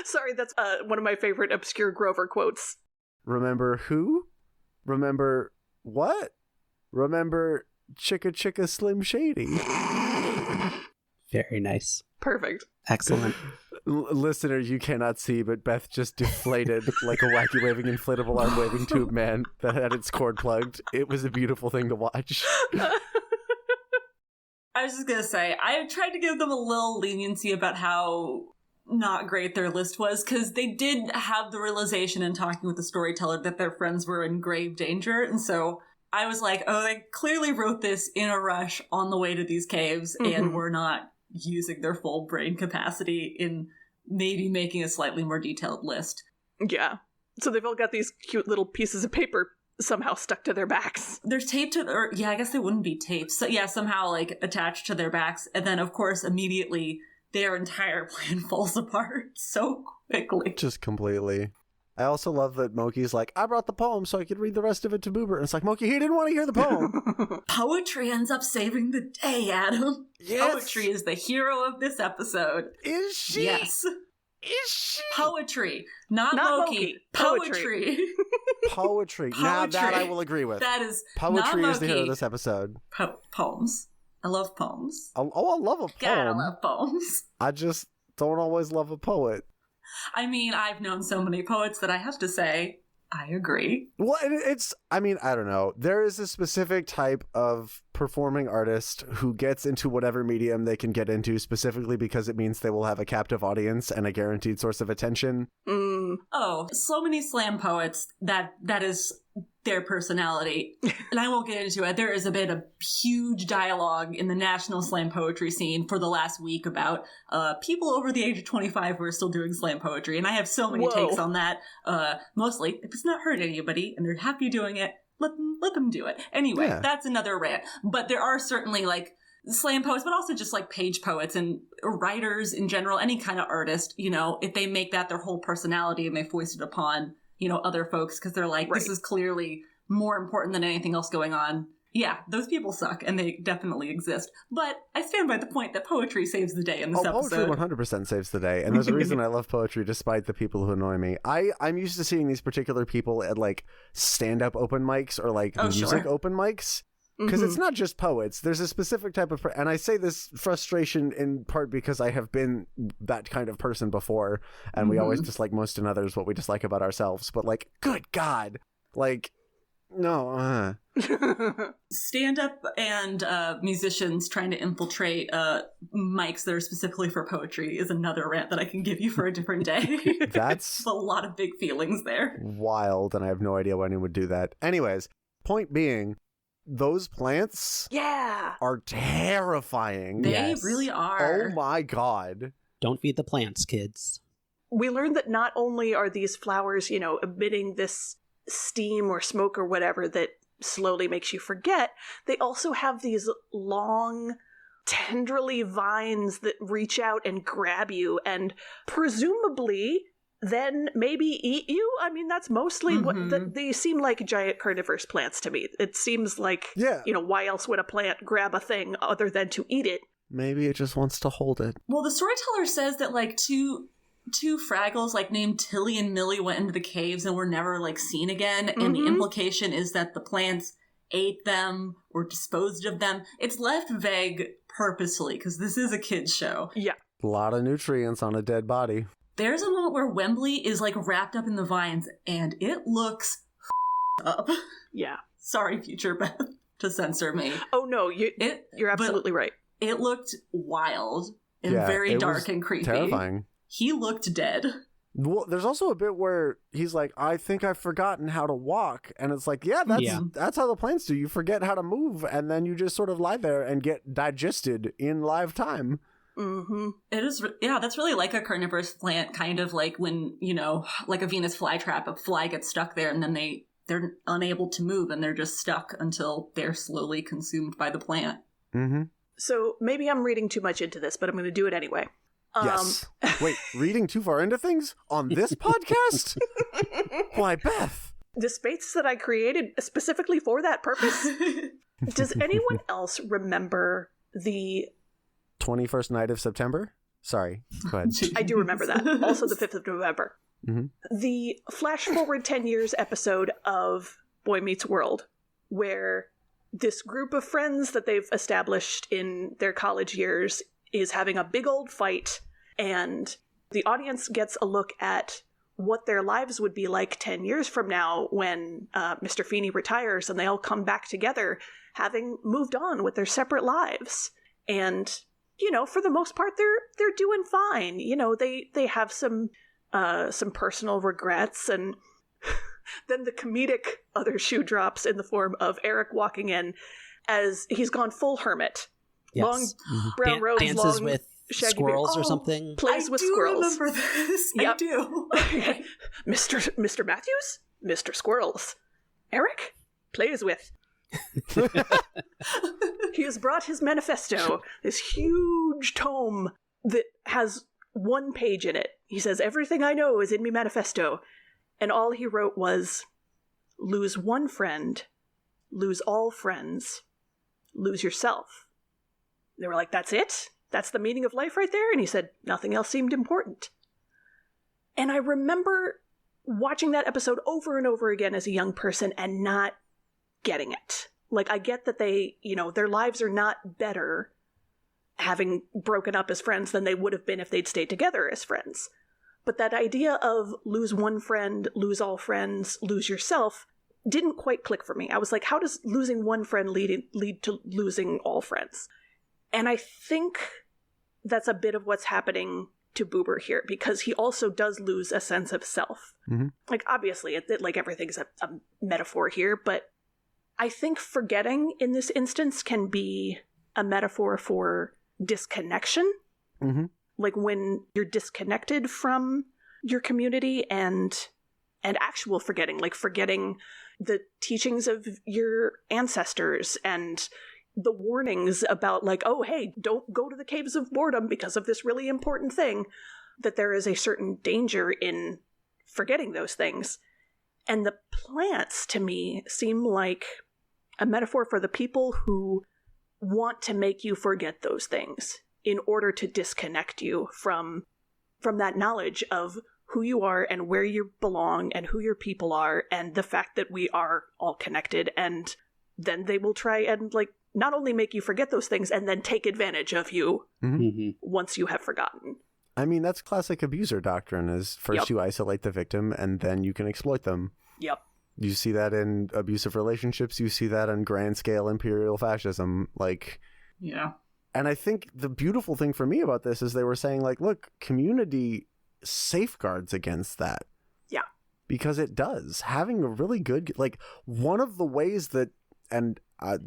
Sorry, that's one of my favorite obscure Grover quotes.
Remember who? Remember what? Remember Chicka Chicka Slim Shady.
Very nice.
Perfect.
Excellent.
Listeners, you cannot see, but Beth just deflated like a wacky waving inflatable arm waving tube man that had its cord plugged. It was a beautiful thing to watch.
I was just going to say, I tried to give them a little leniency about how not great their list was, because they did have the realization in talking with the storyteller that their friends were in grave danger, and so I was like, oh, they clearly wrote this in a rush on the way to these caves, and were not using their full brain capacity in maybe making a slightly more detailed list.
Yeah. So they've all got these cute little pieces of paper somehow stuck to their backs.
There's tape to their, I guess they wouldn't be taped. So yeah, somehow like attached to their backs. And then of course, immediately their entire plan falls apart so quickly.
Just completely. I also love that Moki's like, I brought the poem so I could read the rest of it to Boober. And it's like, Moki, he didn't want to hear the poem.
Poetry ends up saving the day, Adam.
Yes.
Poetry is the hero of this episode.
Is she?
Yes.
Is she?
Poetry. Not
Moki.
Moki.
Poetry.
Poetry. Now that I will agree with.
That is
Poetry
not
is the hero of
Moki.
this episode.
Poems. I love poems.
I love a poem.
Gotta love poems.
I just don't always love a poet.
I mean, I've known so many poets that I have to say, I agree.
Well, I don't know. There is a specific type of performing artist who gets into whatever medium they can get into, specifically because it means they will have a captive audience and a guaranteed source of attention.
Oh, so many slam poets, that is their personality. And I won't get into it. There is a bit of huge dialogue in the national slam poetry scene for the last week about people over the age of 25 who are still doing slam poetry. And I have so many takes on that. Mostly, if it's not hurting anybody and they're happy doing it, let them do it. Anyway, That's another rant. But there are certainly like slam poets, but also just like page poets and writers in general, any kind of artist, you know, if they make that their whole personality and they foist it upon, you know, other folks because they're like, this is clearly more important than anything else going on. Yeah, those people suck, and they definitely exist. But I stand by the point that poetry saves the day in this episode.
Poetry 100% saves the day, and there's a reason I love poetry despite the people who annoy me. I'm used to seeing these particular people at, like, stand-up open mics or, like, music open mics, Because it's not just poets. There's a specific type of... and I say this frustration in part because I have been that kind of person before, and we always dislike most and others what we dislike about ourselves. But, like, good God. Like, no.
Stand-up and musicians trying to infiltrate mics that are specifically for poetry is another rant that I can give you for a different day.
That's
a lot of big feelings there.
Wild, and I have no idea why anyone would do that. Anyways, point being, those plants are terrifying.
They really are.
Oh my God.
Don't feed the plants, kids.
We learned that not only are these flowers, emitting this steam or smoke or whatever that slowly makes you forget, they also have these long, tendrily vines that reach out and grab you and presumably then maybe eat you. I mean, that's mostly what they seem like giant carnivorous plants to me. It seems like, why else would a plant grab a thing other than to eat it?
Maybe it just wants to hold it.
Well, the storyteller says that, like, two Fraggles, like, named Tilly and Millie went into the caves and were never, like, seen again. And the implication is that the plants ate them or disposed of them. It's left vague purposely because this is a kid's show.
Yeah.
A lot of nutrients on a dead body.
There's a moment where Wembley is, like, wrapped up in the vines, and it looks up.
Yeah.
Sorry, future Beth, to censor me.
Oh, no, you're absolutely right.
It looked wild and very dark and creepy.
Terrifying.
He looked dead.
Well, there's also a bit where he's like, I think I've forgotten how to walk. And it's like, that's how the plants do. You forget how to move, and then you just sort of lie there and get digested in live time.
It is, that's really like a carnivorous plant, kind of like when, like a Venus flytrap, a fly gets stuck there and then they're unable to move and they're just stuck until they're slowly consumed by the plant.
So maybe I'm reading too much into this, but I'm going to do it anyway.
Yes. Wait, reading too far into things on this podcast? Why, Beth?
The space that I created specifically for that purpose? Does anyone else remember the
21st night of September? Sorry, go ahead.
I do remember that. Also the 5th of November. The flash forward 10 years episode of Boy Meets World, where this group of friends that they've established in their college years is having a big old fight, and the audience gets a look at what their lives would be like 10 years from now when Mr. Feeney retires and they all come back together having moved on with their separate lives. And for the most part, they're doing fine. They have some personal regrets, and then the comedic other shoe drops in the form of Eric walking in as he's gone full hermit.
Yes.
Long brown robes,
dances
long
with
shaggy
squirrels
beard.
or something.
Plays with squirrels.
I do remember this.
Yep.
I do.
Mr. Matthews, Mr. Squirrels. Eric plays with. He has brought his manifesto, this huge tome that has one page in it. He says, everything I know is in me manifesto. And all he wrote was, lose one friend, lose all friends, lose yourself. They were like, that's it? That's the meaning of life right there? And he said, nothing else seemed important. And I remember watching that episode over and over again as a young person and not getting it. Like, I get that they, their lives are not better having broken up as friends than they would have been if they'd stayed together as friends. But that idea of lose one friend, lose all friends, lose yourself didn't quite click for me. I was like, how does losing one friend lead to losing all friends? And I think that's a bit of what's happening to Boober here, because he also does lose a sense of self. Like, obviously, like everything's a metaphor here, but I think forgetting in this instance can be a metaphor for disconnection. Like when you're disconnected from your community and actual forgetting, like forgetting the teachings of your ancestors and the warnings about, like, oh, hey, don't go to the Caves of Boredom because of this really important thing, that there is a certain danger in forgetting those things. And the plants, to me, seem like a metaphor for the people who want to make you forget those things in order to disconnect you from that knowledge of who you are and where you belong and who your people are and the fact that we are all connected and then they will try and, like, not only make you forget those things and then take advantage of you once you have forgotten.
I mean, that's classic abuser doctrine, is first you isolate the victim and then you can exploit them.
Yep.
You see that in abusive relationships. You see that in grand scale imperial fascism. Like,
yeah.
And I think the beautiful thing for me about this is they were saying, like, look, community safeguards against that.
Yeah.
Because it does. Having a really good, like, one of the ways that, and I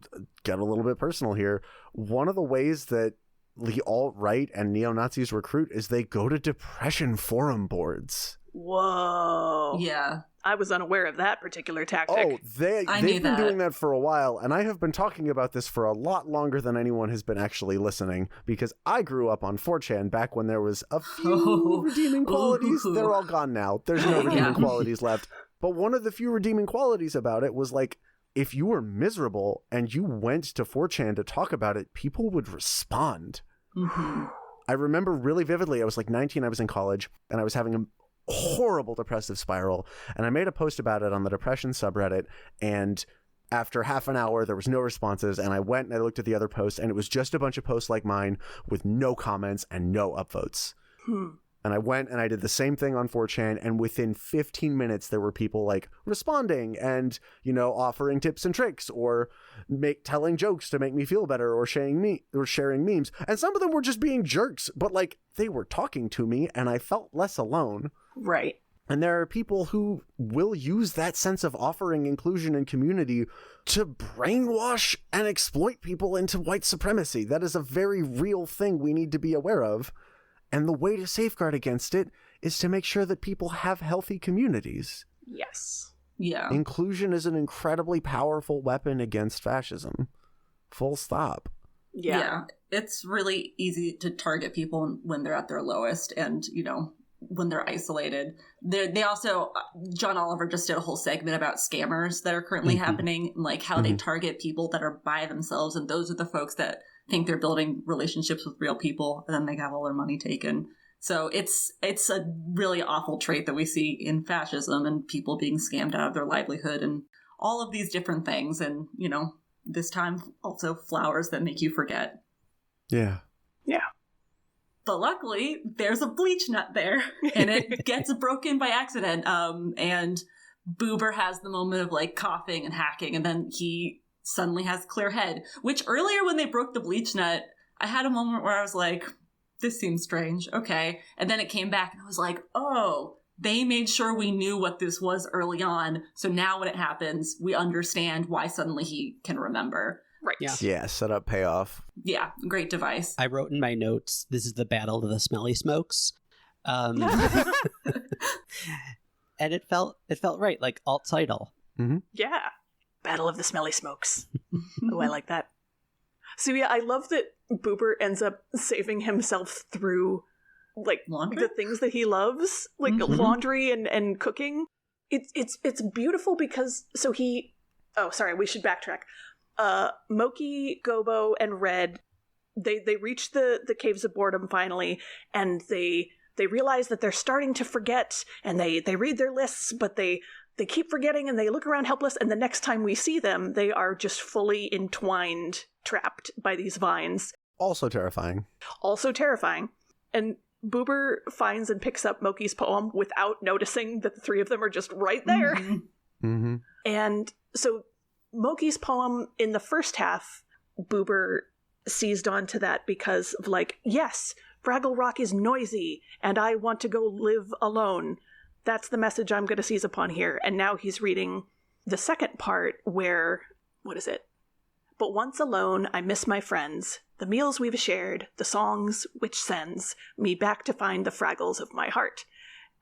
get a little bit personal here, one of the ways that the alt-right and neo-Nazis recruit is they go to depression forum boards.
Whoa.
Yeah.
I was unaware of that particular tactic.
Oh, they've been doing that for a while, and I have been talking about this for a lot longer than anyone has been actually listening, because I grew up on 4chan back when there was a few redeeming qualities. They're all gone now. There's no redeeming qualities left. But one of the few redeeming qualities about it was, like, if you were miserable and you went to 4chan to talk about it, people would respond.
Mm-hmm.
I remember really vividly, I was like 19, I was in college, and I was having a horrible depressive spiral, and I made a post about it on the depression subreddit, and after half an hour there was no responses, and I went and I looked at the other posts, and it was just a bunch of posts like mine with no comments and no upvotes. And I went and I did the same thing on 4chan, and within 15 minutes there were people, like, responding and, you know, offering tips and tricks, or telling jokes to make me feel better, or sharing memes. And some of them were just being jerks, but, like, they were talking to me and I felt less alone.
Right.
And there are people who will use that sense of offering inclusion and community to brainwash and exploit people into white supremacy. That is a very real thing we need to be aware of. And the way to safeguard against it is to make sure that people have healthy communities.
Yes.
Yeah.
Inclusion is an incredibly powerful weapon against fascism. Full stop.
Yeah.
It's really easy to target people when they're at their lowest and, you know, when they're isolated. They also, John Oliver just did a whole segment about scammers that are currently happening, like how they target people that are by themselves. And those are the folks that think they're building relationships with real people, and then they have all their money taken. So it's a really awful trait that we see in fascism, and people being scammed out of their livelihood and all of these different things. And, you know, this time also flowers that make you forget.
Yeah.
Yeah.
But luckily, there's a bleach nut there, and it gets broken by accident. And Boober has the moment of, like, coughing and hacking, and then he suddenly has clear head, which earlier when they broke the bleach nut, I had a moment where I was like, this seems strange. Okay. And then it came back and I was like, oh, they made sure we knew what this was early on. So now when it happens, we understand why suddenly he can remember.
Right.
Yeah, set up, payoff.
Yeah, great device.
I wrote in my notes, this is the battle of the smelly smokes. And it felt right, like alt-title.
Mm-hmm.
Yeah. Battle of the Smelly Smokes. Oh, I like that. So yeah, I love that Boober ends up saving himself through, like,
laundry?
the things that he loves, like laundry and cooking. It's beautiful because we should backtrack. Moki, Gobo, and Red, they reach the Caves of Boredom finally, and they realize that they're starting to forget, and they read their lists, but they keep forgetting, and they look around helpless, and the next time we see them, they are just fully entwined, trapped by these vines.
Also terrifying.
And Boober finds and picks up Moki's poem without noticing that the three of them are just right there.
Mm-hmm.
And so Moki's poem in the first half, Boober seized onto that because of, like, yes, Fraggle Rock is noisy, and I want to go live alone. That's the message I'm going to seize upon here. And now he's reading the second part where, what is it? But once alone, I miss my friends, the meals we've shared, the songs which sends me back to find the Fraggles of my heart.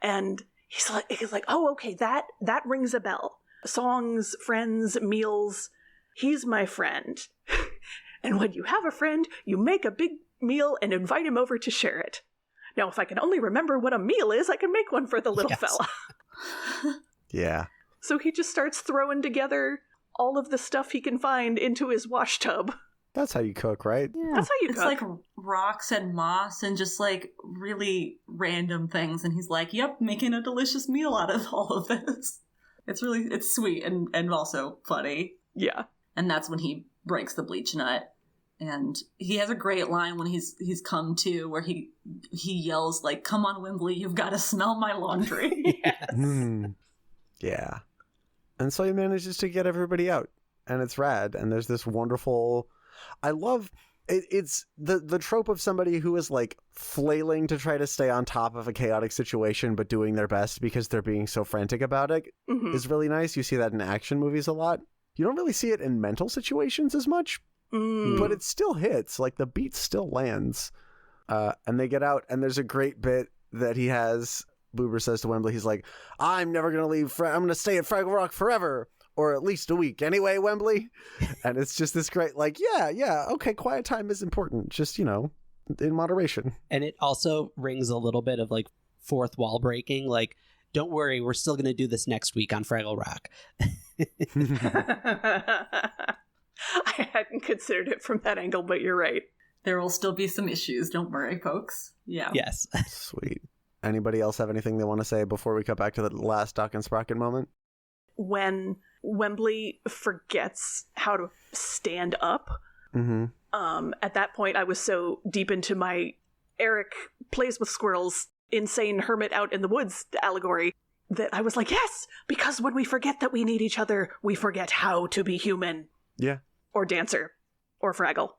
And he's like, oh, okay, that rings a bell. Songs, friends, meals, he's my friend. And when you have a friend, you make a big meal and invite him over to share it. Now, if I can only remember what a meal is, I can make one for the little fella.
Yeah.
So he just starts throwing together all of the stuff he can find into his wash tub.
That's how you cook, right?
Yeah. That's how you cook.
It's like rocks and moss and just, like, really random things. And he's like, yep, making a delicious meal out of all of this. It's sweet and also funny.
Yeah.
And that's when he breaks the bleach nut. And he has a great line when he's come to, where he yells, like, "Come on, Wembley, you've got to smell my laundry."
Yes.
Yeah. And so he manages to get everybody out, and it's rad. And there's this wonderful, I love it. It's the trope of somebody who is like flailing to try to stay on top of a chaotic situation, but doing their best because they're being so frantic about it, is really nice. You see that in action movies a lot. You don't really see it in mental situations as much, but it still hits. Like, the beat still lands. And they get out, and there's a great bit that he has. Boober says to Wembley, he's like, "I'm never going to leave. I'm going to stay at Fraggle Rock forever, or at least a week anyway, Wembley." And it's just this great, like, yeah, okay, quiet time is important. Just, in moderation.
And it also rings a little bit of, like, fourth wall breaking. Like, don't worry, we're still going to do this next week on Fraggle Rock.
I hadn't considered it from that angle, but you're right.
There will still be some issues. Don't worry, folks. Yeah.
Yes.
Sweet. Anybody else have anything they want to say before we cut back to the last Doc and Sprocket moment?
When Wembley forgets how to stand up, at that point I was so deep into my Eric plays with squirrels, insane hermit out in the woods allegory that I was like, yes, because when we forget that we need each other, we forget how to be human.
Yeah.
Or Dancer. Or Fraggle.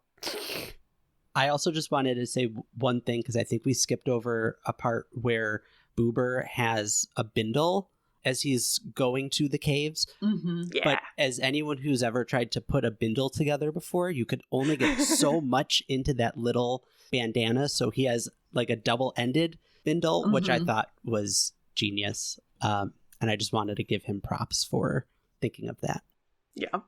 I also just wanted to say one thing, because I think we skipped over a part where Boober has a bindle as he's going to the caves.
Yeah.
But as anyone who's ever tried to put a bindle together before, you could only get so much into that little bandana. So he has like a double-ended bindle, which I thought was genius. And I just wanted to give him props for thinking of that.
Yeah.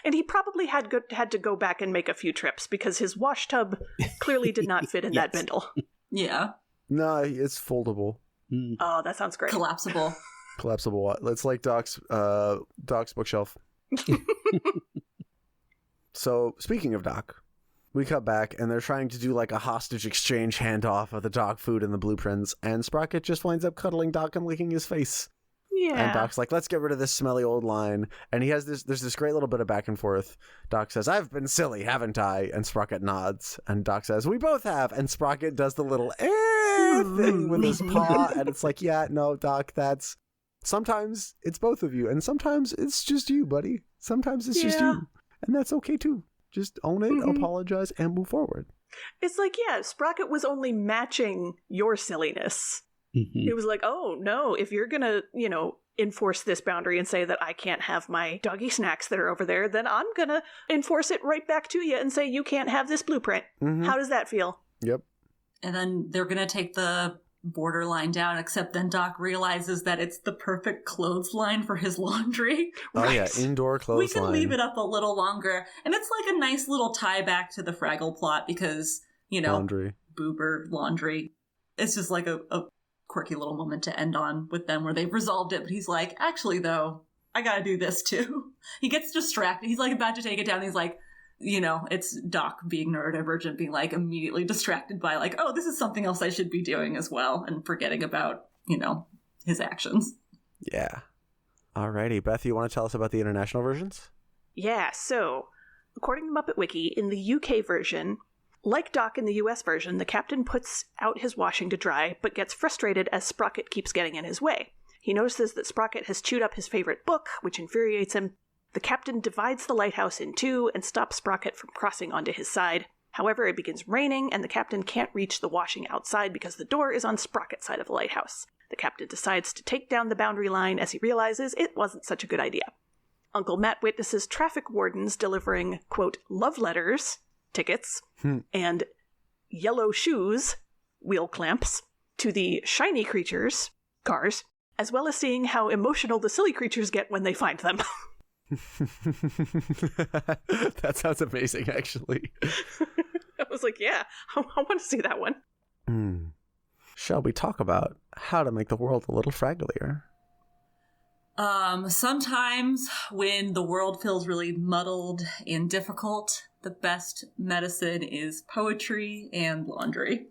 And he probably had to go back and make a few trips because his wash tub clearly did not fit in that bindle.
Yeah.
No, it's foldable.
Oh, that sounds great.
Collapsible.
Collapsible. It's like Doc's bookshelf. So, speaking of Doc, we cut back and they're trying to do like a hostage exchange handoff of the dog food and the blueprints, and Sprocket just winds up cuddling Doc and licking his face.
Yeah.
And Doc's like, let's get rid of this smelly old line. And there's this great little bit of back and forth. Doc says, "I've been silly, haven't I?" And Sprocket nods. And Doc says, "We both have." And Sprocket does the little thing with his paw. And it's like, yeah, no, Doc, sometimes it's both of you. And sometimes it's just you, buddy. Sometimes it's just you. And that's okay too. Just own it, apologize, and move forward.
It's like, yeah, Sprocket was only matching your silliness. It was like, oh, no, if you're going to, enforce this boundary and say that I can't have my doggy snacks that are over there, then I'm going to enforce it right back to you and say you can't have this blueprint. How does that feel?
Yep.
And then they're going to take the borderline down, except then Doc realizes that it's the perfect clothesline for his laundry.
Oh, yeah, indoor clothesline.
We can leave it up a little longer. And it's like a nice little tie back to the Fraggle plot because,
laundry.
Boober, laundry. It's just like a quirky little moment to end on with them where they've resolved it, but he's like, actually though, I gotta do this too. He gets distracted. He's like about to take it down. He's like, it's Doc being neurodivergent, being like immediately distracted by like, oh, this is something else I should be doing as well, and forgetting about, his actions.
Yeah. Alrighty, Beth, you want to tell us about the international versions?
Yeah, so according to Muppet Wiki, in the UK version, like Doc in the US version, the captain puts out his washing to dry, but gets frustrated as Sprocket keeps getting in his way. He notices that Sprocket has chewed up his favorite book, which infuriates him. The captain divides the lighthouse in two and stops Sprocket from crossing onto his side. However, it begins raining, and the captain can't reach the washing outside because the door is on Sprocket's side of the lighthouse. The captain decides to take down the boundary line as he realizes it wasn't such a good idea. Uncle Matt witnesses traffic wardens delivering, quote, love letters, tickets, and yellow shoes, wheel clamps, to the shiny creatures, cars, as well as seeing how emotional the silly creatures get when they find them.
That sounds amazing, actually.
I was like, yeah, I want to see that one.
Shall we talk about how to make the world a little fragglier?
Sometimes when the world feels really muddled and difficult, the best medicine is poetry and laundry.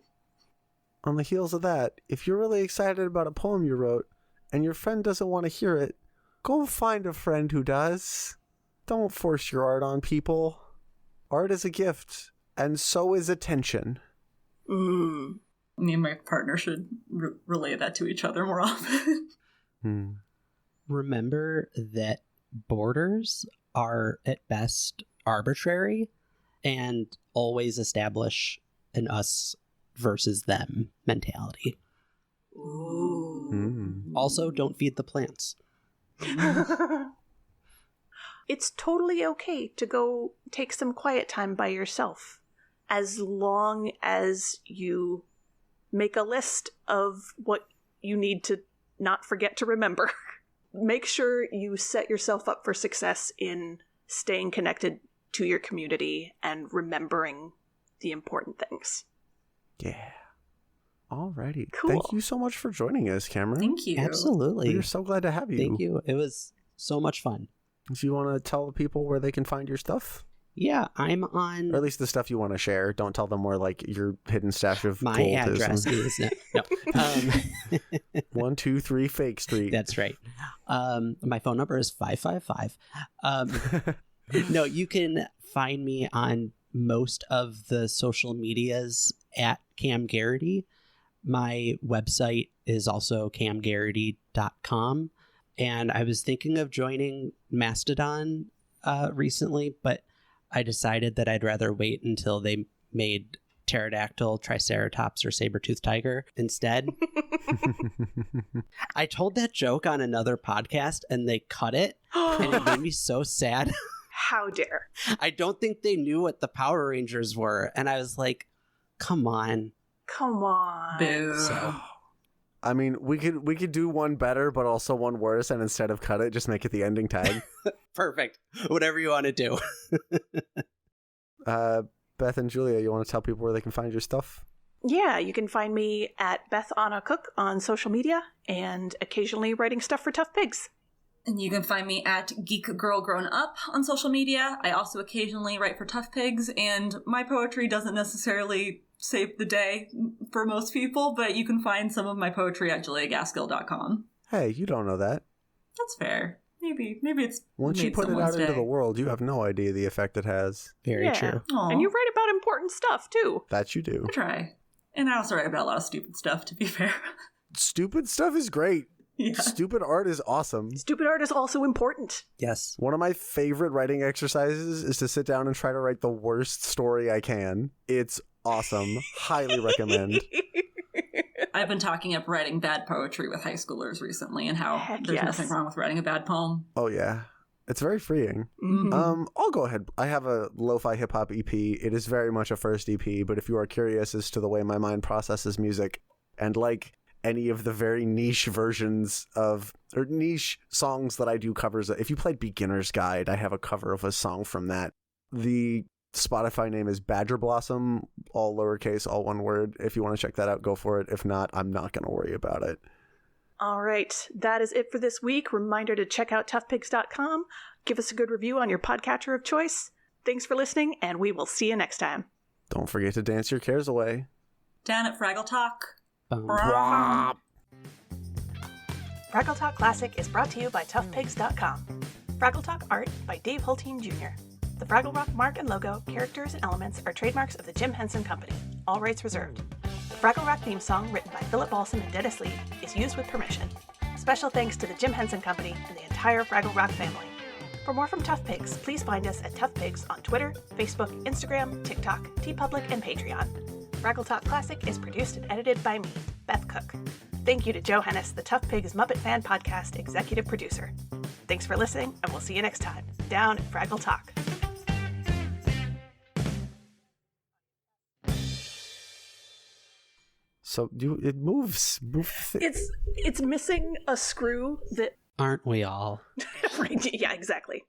On the heels of that, if you're really excited about a poem you wrote and your friend doesn't want to hear it, go find a friend who does. Don't force your art on people. Art is a gift, and so is attention.
Me and my partner should relay that to each other more often.
Remember that borders are at best arbitrary, and always establish an us versus them mentality.
Ooh.
Also, don't feed the plants.
It's totally okay to go take some quiet time by yourself, as long as you make a list of what you need to not forget to remember. Make sure you set yourself up for success in staying connected to your community and remembering the important things.
Yeah. Alrighty.
Cool.
Thank you so much for joining us, Cameron.
Thank you.
Absolutely.
We're so glad to have you.
Thank you. It was so much fun.
Do you want to tell the people where they can find your stuff?
Yeah, I'm on...
Or at least the stuff you want to share. Don't tell them where, like, your hidden stash of
my
gold
address
is.
No.
123 Fake Street.
That's right. My phone number is 555. No, you can find me on most of the social medias at Cam Garrity. My website is also camgarrity.com. And I was thinking of joining Mastodon recently, but I decided that I'd rather wait until they made pterodactyl, triceratops, or saber-toothed tiger instead. I told that joke on another podcast and they cut it, and it made me so sad.
How dare.
I don't think they knew what the Power Rangers were, and I was like, come on.
Come on.
Boo.
So,
I mean, we could do one better, but also one worse, and instead of cut it, just make it the ending tag.
perfect. Whatever you want to do.
Beth and Julia, you want to tell people where they can find your stuff?
Yeah, you can find me at Beth Anna Cook on social media and occasionally writing stuff for Tough Pigs.
And you can find me at Geek Girl Grown Up on social media. I also occasionally write for Tough Pigs, and my poetry doesn't necessarily save the day for most people, but you can find some of my poetry at juliagaskill.com.
Hey, you don't know that.
That's fair. Maybe it's
Once you
made
put it
someone's
out into
day.
the world, you have no idea the effect it has.
Very true.
Aw.
And you write about important stuff, too.
That you do.
I try. And I also write about a lot of stupid stuff, to be fair.
Stupid stuff is great.
Yeah.
Stupid art is awesome.
Stupid art is also important.
Yes.
One of my favorite writing exercises is to sit down and try to write the worst story I can. It's awesome. Highly recommend.
I've been talking up writing bad poetry with high schoolers recently, and how
Heck
there's
yes.
nothing wrong with writing a bad poem.
Oh, yeah. It's very freeing.
Mhm.
I'll go ahead. I have a lo-fi hip-hop EP. It is very much a first EP, but if you are curious as to the way my mind processes music, and like any of the very niche versions of, or niche songs that I do covers, if you played Beginner's Guide, I have a cover of a song from that. The Spotify name is Badger Blossom, all lowercase, all one word. If you want to check that out, go for it. If not, I'm not going to worry about it.
All right, that is it for this week. Reminder to check out toughpigs.com. Give us a good review on your podcatcher of choice. Thanks for listening, and we will see you next time.
Don't forget to dance your cares away.
Down at Fraggle Talk.
Boom.
Fraggle Talk Classic is brought to you by toughpigs.com. Fraggle Talk art by Dave Hulteen Jr. The Fraggle Rock mark and logo, characters, and elements are trademarks of the Jim Henson Company. All rights reserved. The Fraggle Rock theme song, written by Philip Balsam and Dennis Lee, is used with permission. Special thanks to the Jim Henson Company and the entire Fraggle Rock family. For more from Tough Pigs, please find us at Tough Pigs on Twitter, Facebook, Instagram, TikTok, TeePublic, and Patreon. Fraggle Talk Classic is produced and edited by me, Beth Cook. Thank you to Joe Hennis, the Tough Pigs Muppet Fan Podcast executive producer. Thanks for listening, and we'll see you next time, down at Fraggle Talk.
So it moves.
It's missing a screw that...
Aren't we all?
Right, yeah, exactly.